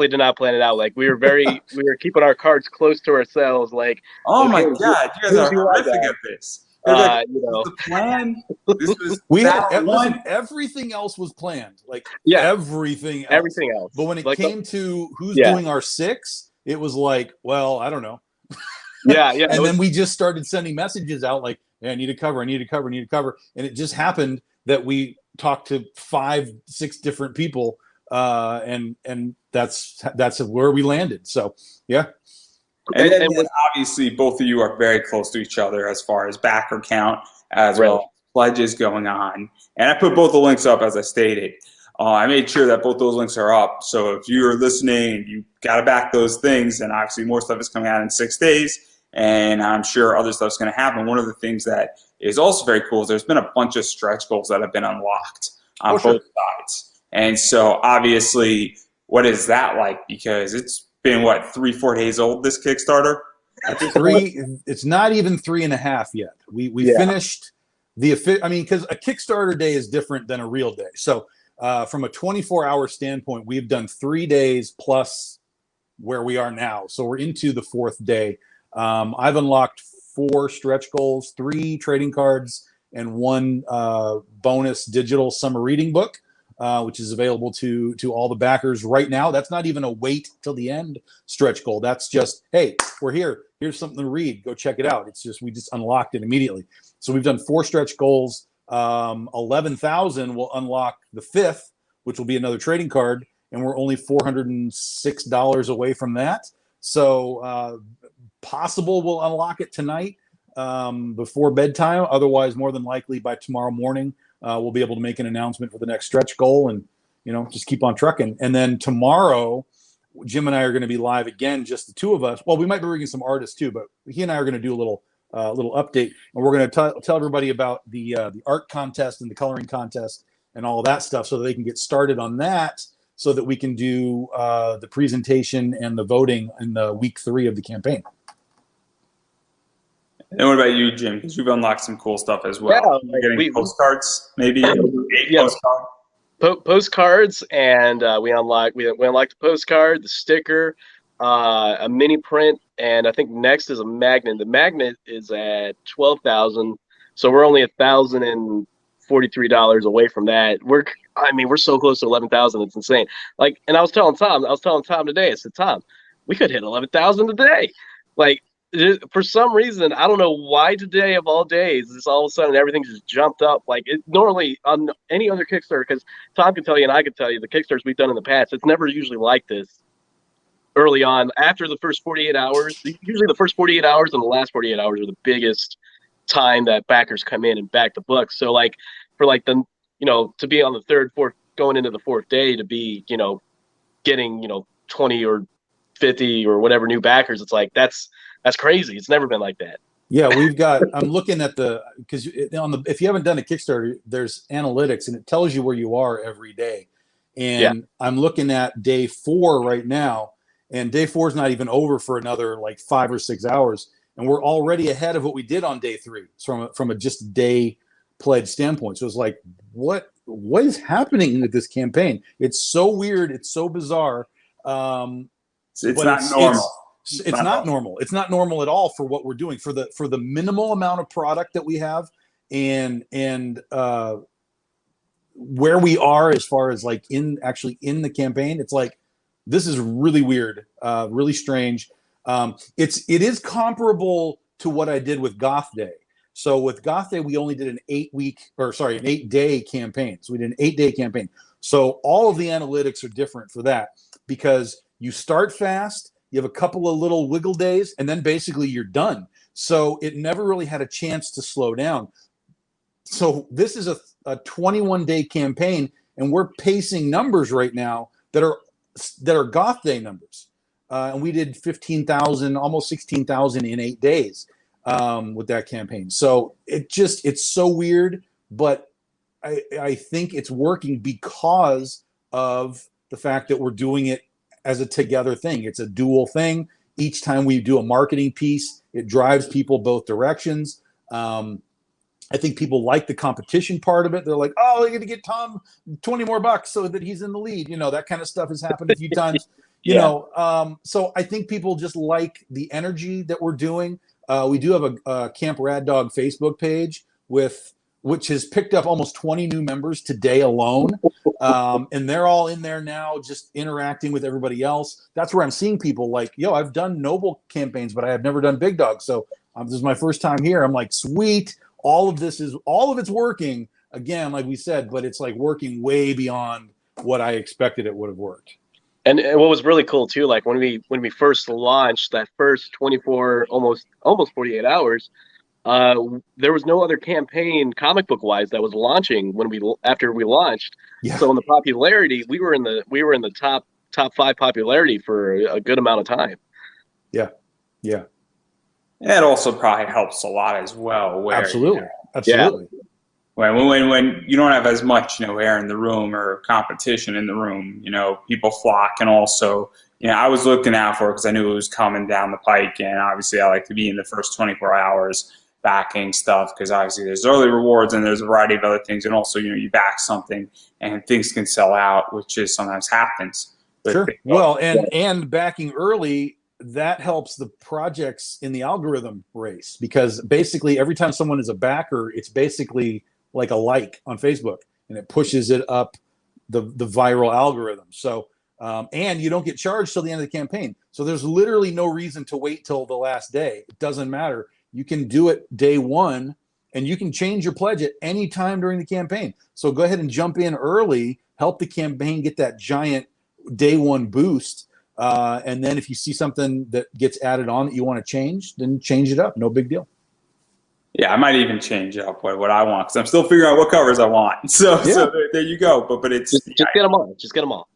[SPEAKER 2] did not plan it out. Like we were keeping our cards close to ourselves. Like,
[SPEAKER 1] oh my God, you guys are horrific at this. Like, the plan. This was
[SPEAKER 3] everything else was planned. Like everything else. But when it came to who's doing our 6, it was like, well, I don't know.
[SPEAKER 2] Yeah.
[SPEAKER 3] And then we just started sending messages out like, hey, I need a cover. And it just happened that we talked to 5-6 different people, and that's where we landed. So yeah.
[SPEAKER 1] And obviously, both of you are very close to each other as far as backer count, as well as pledges going on. And I put both the links up, as I stated. I made sure that both those links are up. So if you're listening and you got to back those things, and obviously more stuff is coming out in 6 days, and I'm sure other stuff's going to happen. One of the things that is also very cool is there's been a bunch of stretch goals that have been unlocked on both sides. And so obviously, what is that like? Because it's been 3-4 days old, this Kickstarter?
[SPEAKER 3] It's not even 3.5 yet. We finished because a Kickstarter day is different than a real day. So from a 24-hour standpoint, we've done 3 days plus where we are now. So we're into the 4th day. I've unlocked 4 stretch goals, 3 trading cards, and 1 bonus digital summer reading book, which is available to all the backers right now. That's not even a wait till the end stretch goal. That's just, hey, we're here. Here's something to read. Go check it out. It's just, we just unlocked it immediately. So we've done 4 stretch goals. 11,000 will unlock the 5th, which will be another trading card. And we're only $406 away from that. So possible we'll unlock it tonight before bedtime. Otherwise, more than likely by tomorrow morning, we'll be able to make an announcement for the next stretch goal and, just keep on trucking. And then tomorrow, Jim and I are going to be live again, just the 2 of us. Well, we might be bringing some artists too, but he and I are going to do a little update. And we're going to tell everybody about the art contest and the coloring contest and all of that stuff so that they can get started on that so that we can do the presentation and the voting in the week 3 of the campaign.
[SPEAKER 1] And what about you, Jim? Because you've unlocked some cool stuff as well.
[SPEAKER 2] Yeah,
[SPEAKER 1] getting postcards, maybe 8 postcards.
[SPEAKER 2] Postcards, and we unlocked the postcard, the sticker. a mini print, and I think next is a magnet. The magnet is at 12,000, so we're only $1,043 away from that. We're so close to 11,000. It's insane. Like, and I was telling Tom today. I said, Tom, we could hit 11,000 today. Like, for some reason, I don't know why today of all days, this all of a sudden everything just jumped up. Like, it normally on any other Kickstarter, because Tom can tell you and I can tell you the Kickstarters we've done in the past, it's never usually like this early on. After the first 48 hours, usually the first 48 hours and the last 48 hours are the biggest time that backers come in and back the book. So like for like the, to be on the third, fourth, going into the fourth day to be, getting, 20 or 50 or whatever new backers, it's like, that's crazy. It's never been like that.
[SPEAKER 3] Yeah, I'm looking at because if you haven't done a Kickstarter, there's analytics and it tells you where you are every day. And I'm looking at day 4 right now, and day 4 is not even over for another like 5 or 6 hours. And we're already ahead of what we did on day 3 from a just day pledge standpoint. So it's like, what is happening with this campaign? It's so weird. It's so bizarre.
[SPEAKER 1] It's not normal.
[SPEAKER 3] It's not normal. It's not normal at all for what we're doing, for the minimal amount of product that we have, and where we are as far as like in the campaign. It's like, this is really weird, really strange. It is comparable to what I did with Goth Day. So with Goth Day, we only did an 8-day campaign. So we did an 8-day campaign. So all of the analytics are different for that, because you start fast, you have a couple of little wiggle days, and then basically you're done. So it never really had a chance to slow down. So this is a 21-day campaign, and we're pacing numbers right now that are Goth Day numbers. And we did 15,000, almost 16,000 in 8 days with that campaign. So it's so weird, but I think it's working because of the fact that we're doing it as a together thing. It's a dual thing. Each time we do a marketing piece, it drives people both directions. I think people like the competition part of it. They're like, oh, they're going to get Tom 20 more bucks so that he's in the lead. That kind of stuff has happened a few times. So I think people just like the energy that we're doing. We do have a Camp Rad Dog Facebook page which has picked up almost 20 new members today alone. And they're all in there now, just interacting with everybody else. That's where I'm seeing people like, yo, I've done Noble campaigns, but I have never done Big Dog. So this is my first time here. I'm like, sweet. All of it's working again, like we said, but it's like working way beyond what I expected it would have worked.
[SPEAKER 2] And what was really cool too, like when we first launched that first 24, almost 48 hours, there was no other campaign comic book wise that was launching after we launched. Yeah. So in the popularity, we were in the top 5 popularity for a good amount of time.
[SPEAKER 3] Yeah.
[SPEAKER 1] It also probably helps a lot as well. Where,
[SPEAKER 3] absolutely.
[SPEAKER 1] When you don't have as much air in the room or competition in the room, people flock. And also, I was looking out for it because I knew it was coming down the pike, and obviously I like to be in the first 24 hours backing stuff, because obviously there's early rewards and there's a variety of other things, and also you back something and things can sell out, which just sometimes happens.
[SPEAKER 3] Sure. Well, and backing early, that helps the projects in the algorithm race, because basically every time someone is a backer, it's basically like a like on Facebook, and it pushes it up the viral algorithm. So and you don't get charged till the end of the campaign. So there's literally no reason to wait till the last day. It doesn't matter. You can do it day 1, and you can change your pledge at any time during the campaign. So go ahead and jump in early, help the campaign get that giant day 1 boost. And then if you see something that gets added on that you want to change, then change it up. No big deal.
[SPEAKER 1] Yeah, I might even change up what I want, because I'm still figuring out what covers I want. So there you go. But it's
[SPEAKER 2] just get them all. Just get them all.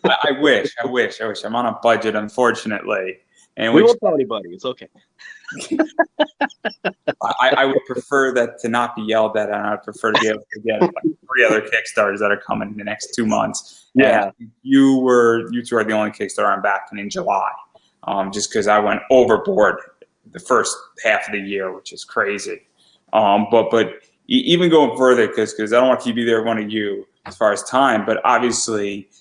[SPEAKER 1] I wish. I'm on a budget, unfortunately. And
[SPEAKER 2] we won't tell anybody. It's okay.
[SPEAKER 1] I would prefer that to not be yelled at, and I'd prefer to be able to get like 3 other Kickstarters that are coming in the next 2 months.
[SPEAKER 2] Yeah.
[SPEAKER 1] And you two are the only Kickstarter I'm backing in July, just because I went overboard the first half of the year, which is crazy. But even going further, because I don't want to keep either one of you as far as time, but obviously,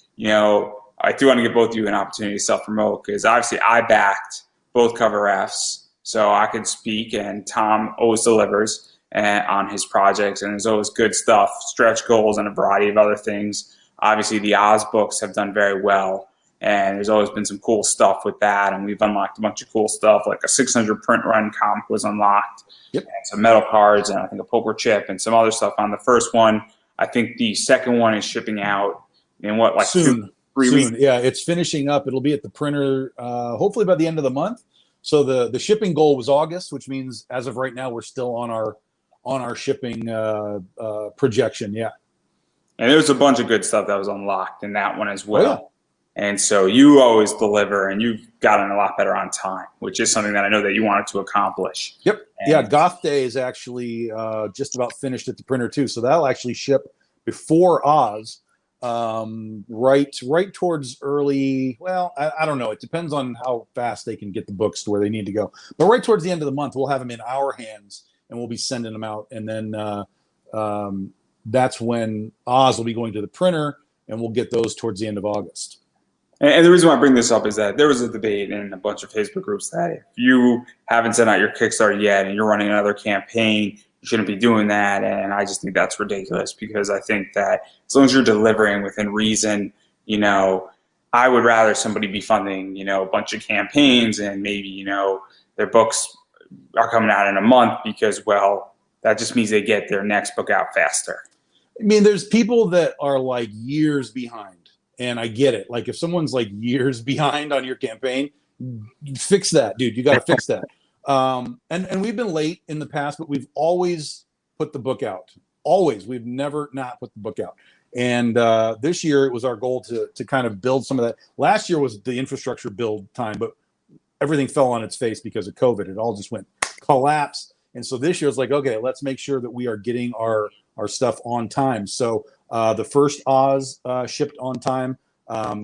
[SPEAKER 1] I do want to give both of you an opportunity to self-promote because obviously I backed both cover Fs, so I could speak, and Tom always delivers on his projects, and there's always good stuff, stretch goals, and a variety of other things. Obviously, the Oz books have done very well, and there's always been some cool stuff with that, and we've unlocked a bunch of cool stuff, like a 600 print run comic was unlocked,
[SPEAKER 3] Yep.
[SPEAKER 1] and some metal cards, and I think a poker chip, and some other stuff on the first one. I think the second one is shipping out in what, like
[SPEAKER 3] soon.
[SPEAKER 1] 3
[SPEAKER 3] Soon.
[SPEAKER 1] weeks?
[SPEAKER 3] Yeah, it's finishing up. It'll be at the printer hopefully by the end of the month. So the shipping goal was August, which means as of right now we're still on our shipping projection. Yeah.
[SPEAKER 1] And there's a bunch of good stuff that was unlocked in that one as well.
[SPEAKER 3] Oh, yeah.
[SPEAKER 1] And so you always deliver, and you've gotten a lot better on time, which is something that I know that you wanted to accomplish.
[SPEAKER 3] Yep.
[SPEAKER 1] And
[SPEAKER 3] yeah, Goth Day is actually just about finished at the printer too. So that'll actually ship before Oz, right towards early. Well, I don't know. It depends on how fast they can get the books to where they need to go. But right towards the end of the month, we'll have them in our hands, and we'll be sending them out. And then that's when Oz will be going to the printer, and we'll get those towards the end of August.
[SPEAKER 1] And the reason why I bring this up is that there was a debate in a bunch of Facebook groups that if you haven't sent out your Kickstarter yet and you're running another campaign, you shouldn't be doing that. And I just think that's ridiculous, because I think that as long as you're delivering within reason, I would rather somebody be funding, a bunch of campaigns and maybe, their books are coming out in a month because, well, that just means they get their next book out faster.
[SPEAKER 3] I mean, there's people that are like years behind. And I get it. Like if someone's like years behind on your campaign, fix that, dude. You got to fix that. And we've been late in the past, but we've always put the book out. Always. We've never not put the book out. And this year it was our goal to kind of build some of that. Last year was the infrastructure build time, but everything fell on its face because of COVID. It all just went collapse. And so this year it's like, okay, let's make sure that we are getting our stuff on time. So the first Oz shipped on time.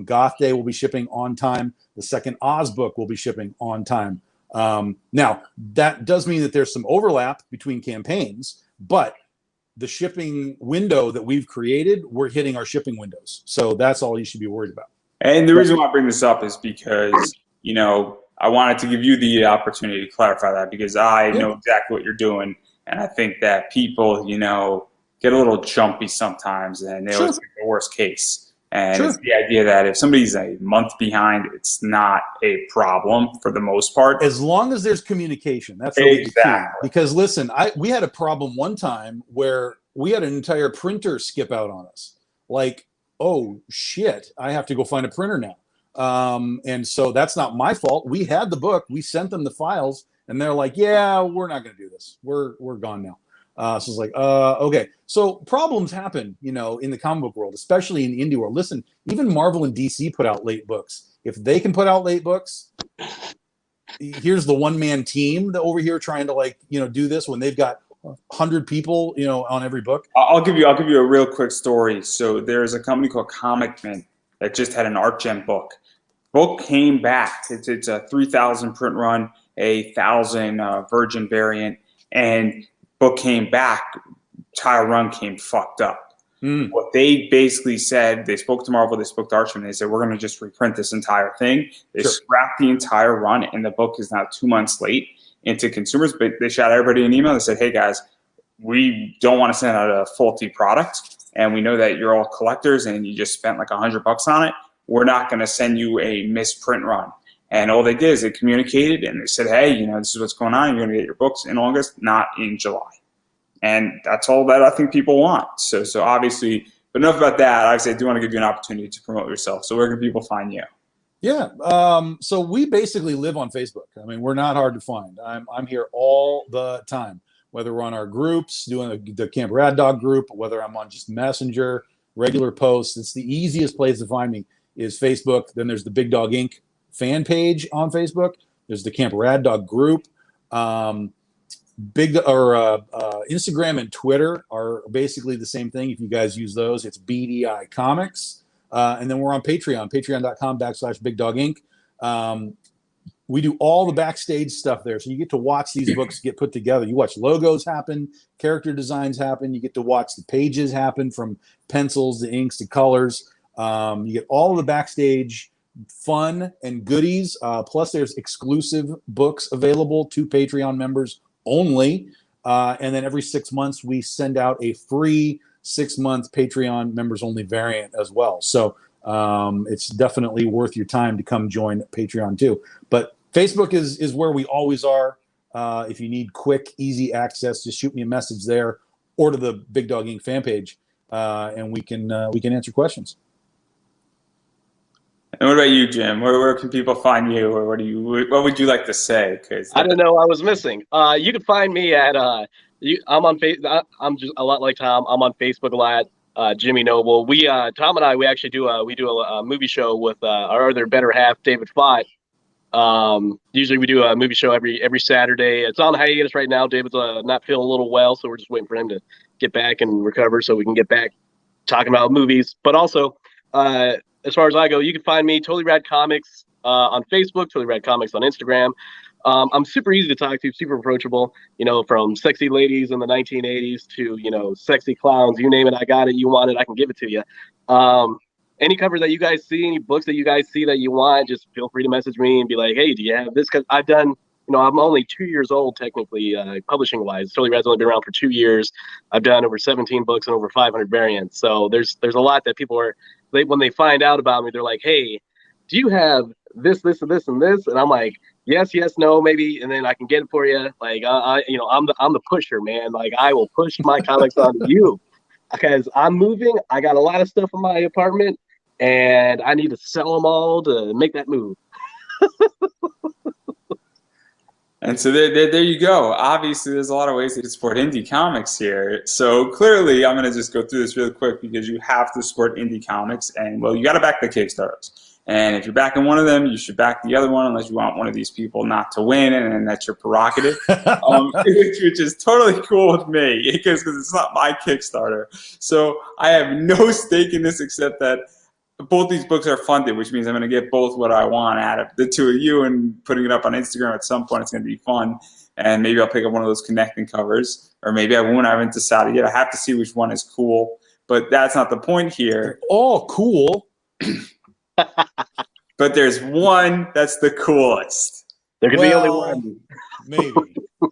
[SPEAKER 3] Goth Day will be shipping on time. The second Oz book will be shipping on time. Now, that does mean that there's some overlap between campaigns, but the shipping window that we've created, we're hitting our shipping windows. So that's all you should be worried about.
[SPEAKER 1] And the reason why I bring this up is because, I wanted to give you the opportunity to clarify that, because I know exactly what you're doing. And I think that people, get a little jumpy sometimes, and they always think the worst case. And it's the idea that if somebody's a month behind, it's not a problem for the most part.
[SPEAKER 3] As long as there's communication, that's really the key. Because listen, we had a problem one time where we had an entire printer skip out on us. Like, oh shit, I have to go find a printer now. And so that's not my fault. We had the book, we sent them the files, and they're like, yeah, we're not going to do this. We're gone now. So it's like, okay. So problems happen, in the comic book world, especially in the indie world. Listen, even Marvel and DC put out late books. If they can put out late books, here's the one-man team that over here trying to do this when they've got 100 people, on every book.
[SPEAKER 1] I'll give you a real quick story. So there's a company called Comic Mint that just had an Art Gem book. Book came back. It's a 3,000 print run, a 1,000 Virgin variant, and book came back. Entire run came fucked up. What they basically said, they spoke to Marvel, they spoke to Art Gem, they said, we're going to just reprint this entire thing. They scrapped the entire run, and the book is now 2 months late into consumers. But they shot everybody an email. They said, hey guys, we don't want to send out a faulty product, and we know that you're all collectors and you just spent like $100 on it. We're not going to send you a misprint run. And all they did is they communicated, and they said, hey, this is what's going on. You're going to get your books in August, not in July. And that's all that I think people want. So obviously, but enough about that. Obviously, I do want to give you an opportunity to promote yourself. So where can people find you?
[SPEAKER 3] Yeah. So we basically live on Facebook. I mean, we're not hard to find. I'm here all the time, whether we're on our groups, doing the Camp Rad Dog group, whether I'm on just Messenger, regular posts. It's the easiest place to find me is Facebook. Then there's the Big Dog Inc. fan page on Facebook. There's the Camp Rad Dog group. Instagram and Twitter are basically the same thing. If you guys use those, it's BDI Comics. And then we're on Patreon, patreon.com/Big Dog Inc. We do all the backstage stuff there. So you get to watch these books get put together. You watch logos happen, character designs happen. You get to watch the pages happen from pencils to inks to colors. You get all of the backstage fun and goodies. Plus, there's exclusive books available to Patreon members only. And then every 6 months, we send out a free 6-month Patreon members only variant as well. So it's definitely worth your time to come join Patreon too. But Facebook is where we always are. If you need quick, easy access, just shoot me a message there or to the Big Dog Inc. fan page, and we can answer questions.
[SPEAKER 1] And what about you, Jim? Where can people find you, or what would you like to say? Because
[SPEAKER 2] I didn't know I was missing. You can find me at I'm on I'm just a lot like Tom. I'm on Facebook a lot. Jimmy Noble. Tom and I actually do a movie show with our other better half, David Fott. Usually we do a movie show every Saturday. It's on hiatus right now. David's not feeling a little well, so we're just waiting for him to get back and recover so we can get back talking about movies. But also, as far as I go, you can find me Totally Rad Comics on Facebook, Totally Rad Comics on Instagram. I'm super easy to talk to, super approachable, from sexy ladies in the 1980s to, sexy clowns, you name it, I got it, you want it, I can give it to you. Any cover that you guys see, any books that you guys see that you want, just feel free to message me and be like, hey, do you have this? Because I've done, I'm only 2 years old technically, publishing wise. Totally Rad's only been around for 2 years. I've done over 17 books and over 500 variants. So there's a lot that people when they find out about me, they're like, hey, do you have this, this, and this, and this? And I'm like, yes, no, maybe, and then I can get it for you. Like, I'm the pusher, man. Like, I will push my comics onto you because I'm moving. I got a lot of stuff in my apartment, and I need to sell them all to make that move.
[SPEAKER 1] And so there you go. Obviously, there's a lot of ways to support indie comics here. So clearly, I'm going to just go through this really quick because you have to support indie comics. And, well, you got to back the Kickstarters. And if you're backing one of them, you should back the other one unless you want one of these people not to win, and that's your prerogative, which is totally cool with me because it's not my Kickstarter. So I have no stake in this except that both these books are funded, which means I'm going to get both what I want out of the two of you, and putting it up on Instagram at some point. It's going to be fun, and maybe I'll pick up one of those connecting covers, or maybe I won't. I haven't decided yet. I have to see which one is cool, but that's not the point here.
[SPEAKER 3] They're all cool.
[SPEAKER 1] But there's one that's the coolest.
[SPEAKER 2] There could be only one.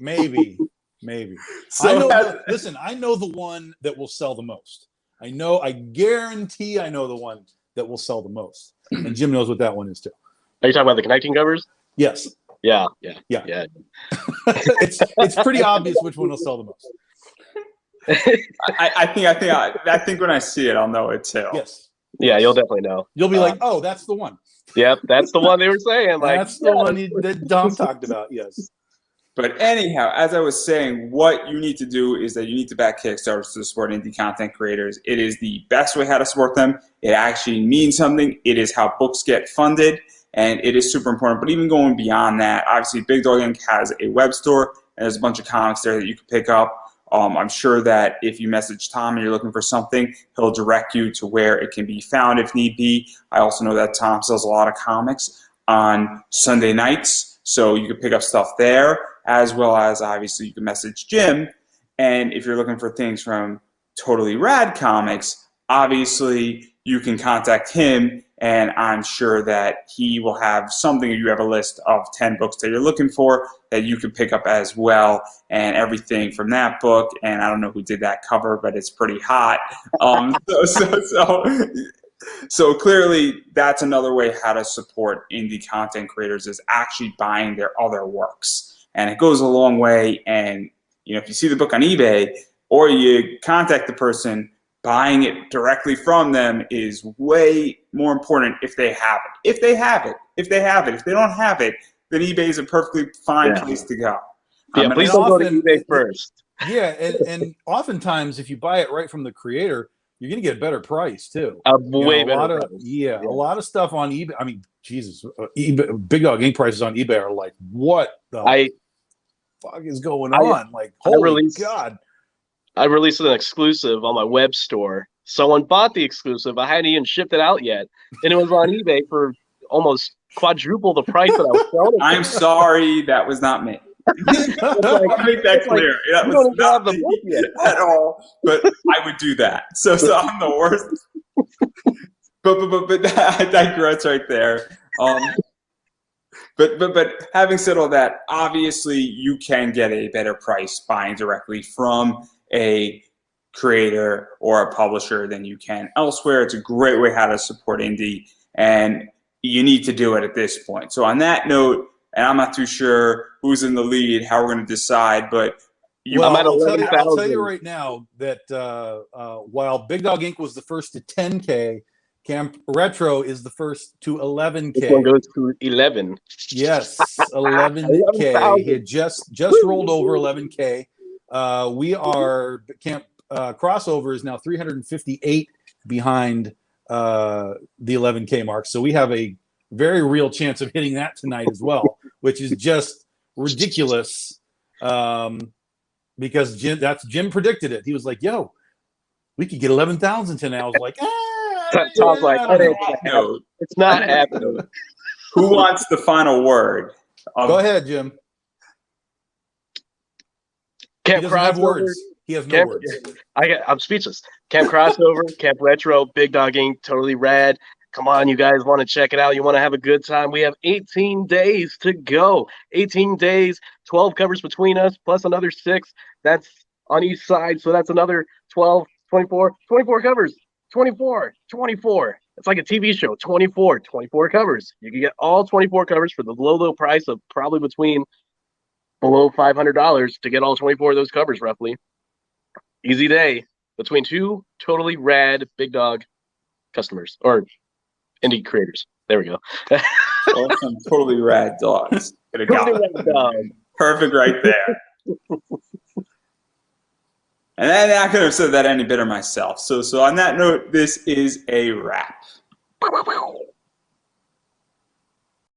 [SPEAKER 3] Maybe. So I know the one that will sell the most. I guarantee I know the one that will sell the most. And Jim knows what that one is too.
[SPEAKER 2] Are you talking about the connecting covers?
[SPEAKER 3] Yes.
[SPEAKER 2] Yeah.
[SPEAKER 3] It's pretty obvious which one will sell the most.
[SPEAKER 1] I think when I see it, I'll know it too.
[SPEAKER 3] Yes.
[SPEAKER 2] Yeah, you'll definitely know.
[SPEAKER 3] You'll be like, oh, that's the one.
[SPEAKER 2] Yep, that's the one they were saying. Like,
[SPEAKER 3] that's the one that Dom talked about. Yes.
[SPEAKER 1] But anyhow, as I was saying, what you need to do is that you need to back Kickstarters to support indie content creators. It is the best way how to support them. It actually means something. It is how books get funded, and it is super important. But even going beyond that, obviously, Big Dog Inc. has a web store, and there's a bunch of comics there that you can pick up. I'm sure that if you message Tom and you're looking for something, he'll direct you to where it can be found if need be. I also know that Tom sells a lot of comics on Sunday nights, so you can pick up stuff there, as well as obviously you can message Jim. And if you're looking for things from Totally Rad Comics, obviously you can contact him, and I'm sure that he will have something. You have a list of 10 books that you're looking for that you can pick up as well, and everything from that book. And I don't know who did that cover, but it's pretty hot. So clearly that's another way how to support indie content creators, is actually buying their other works. And it goes a long way. And if you see the book on eBay or you contact the person, buying it directly from them is way more important if they have it. If they have it. If they don't have it, then eBay is a perfectly fine place to go.
[SPEAKER 2] Yeah, please don't go to eBay first.
[SPEAKER 3] Yeah, and oftentimes if you buy it right from the creator, you're going to get a better price too.
[SPEAKER 2] Way better price.
[SPEAKER 3] A lot of stuff on eBay. I mean, Jesus, eBay, Big Dog Inc. prices on eBay are like, what the fuck is going on? Like, holy God.
[SPEAKER 2] I released an exclusive on my web store. Someone bought the exclusive. I hadn't even shipped it out yet. And it was on eBay for almost quadruple the price that I was selling it.
[SPEAKER 1] I'm sorry, that was not me. I'll make that clear. That was not me at all, but I would do that. So I'm the worst. but I digress right there. But having said all that, obviously you can get a better price buying directly from a creator or a publisher than you can elsewhere. It's a great way how to support indie, and you need to do it at this point. So on that note, and I'm not too sure who's in the lead, how we're going to decide, but
[SPEAKER 3] I'll tell you right now that while Big Dog Inc. was the first to 10K, Camp Retro is the first to 11K.
[SPEAKER 2] This one goes to 11.
[SPEAKER 3] Yes, 11K. He had just rolled over 11K. We are Camp Crossover is now 358 behind the 11K mark. So we have a very real chance of hitting that tonight as well, which is just ridiculous. Because Jim predicted it. He was like, "Yo, we could get 11,000 tonight." I was like,
[SPEAKER 2] Tom's like,
[SPEAKER 1] no,
[SPEAKER 2] it's not happening.
[SPEAKER 1] Who wants the final word?
[SPEAKER 3] Go ahead, Jim.
[SPEAKER 2] Camp
[SPEAKER 3] He doesn't have words. He has no words.
[SPEAKER 2] I'm speechless. Camp Crossover, Camp Retro, Big Dog Inc., Totally Rad. Come on, you guys want to check it out. You want to have a good time. We have 18 days to go. 18 days, 12 covers between us, plus another 6. That's on each side. So that's another 12, 24 covers. 24. It's like a TV show. 24 covers. You can get all 24 covers for the low price of probably below $500 to get all 24 of those covers, roughly. Easy day between 2 totally rad Big Dog customers or indie creators. There we go.
[SPEAKER 1] Awesome, totally rad dogs. Perfect right there. And I could have said that any better myself. So on that note, this is a wrap.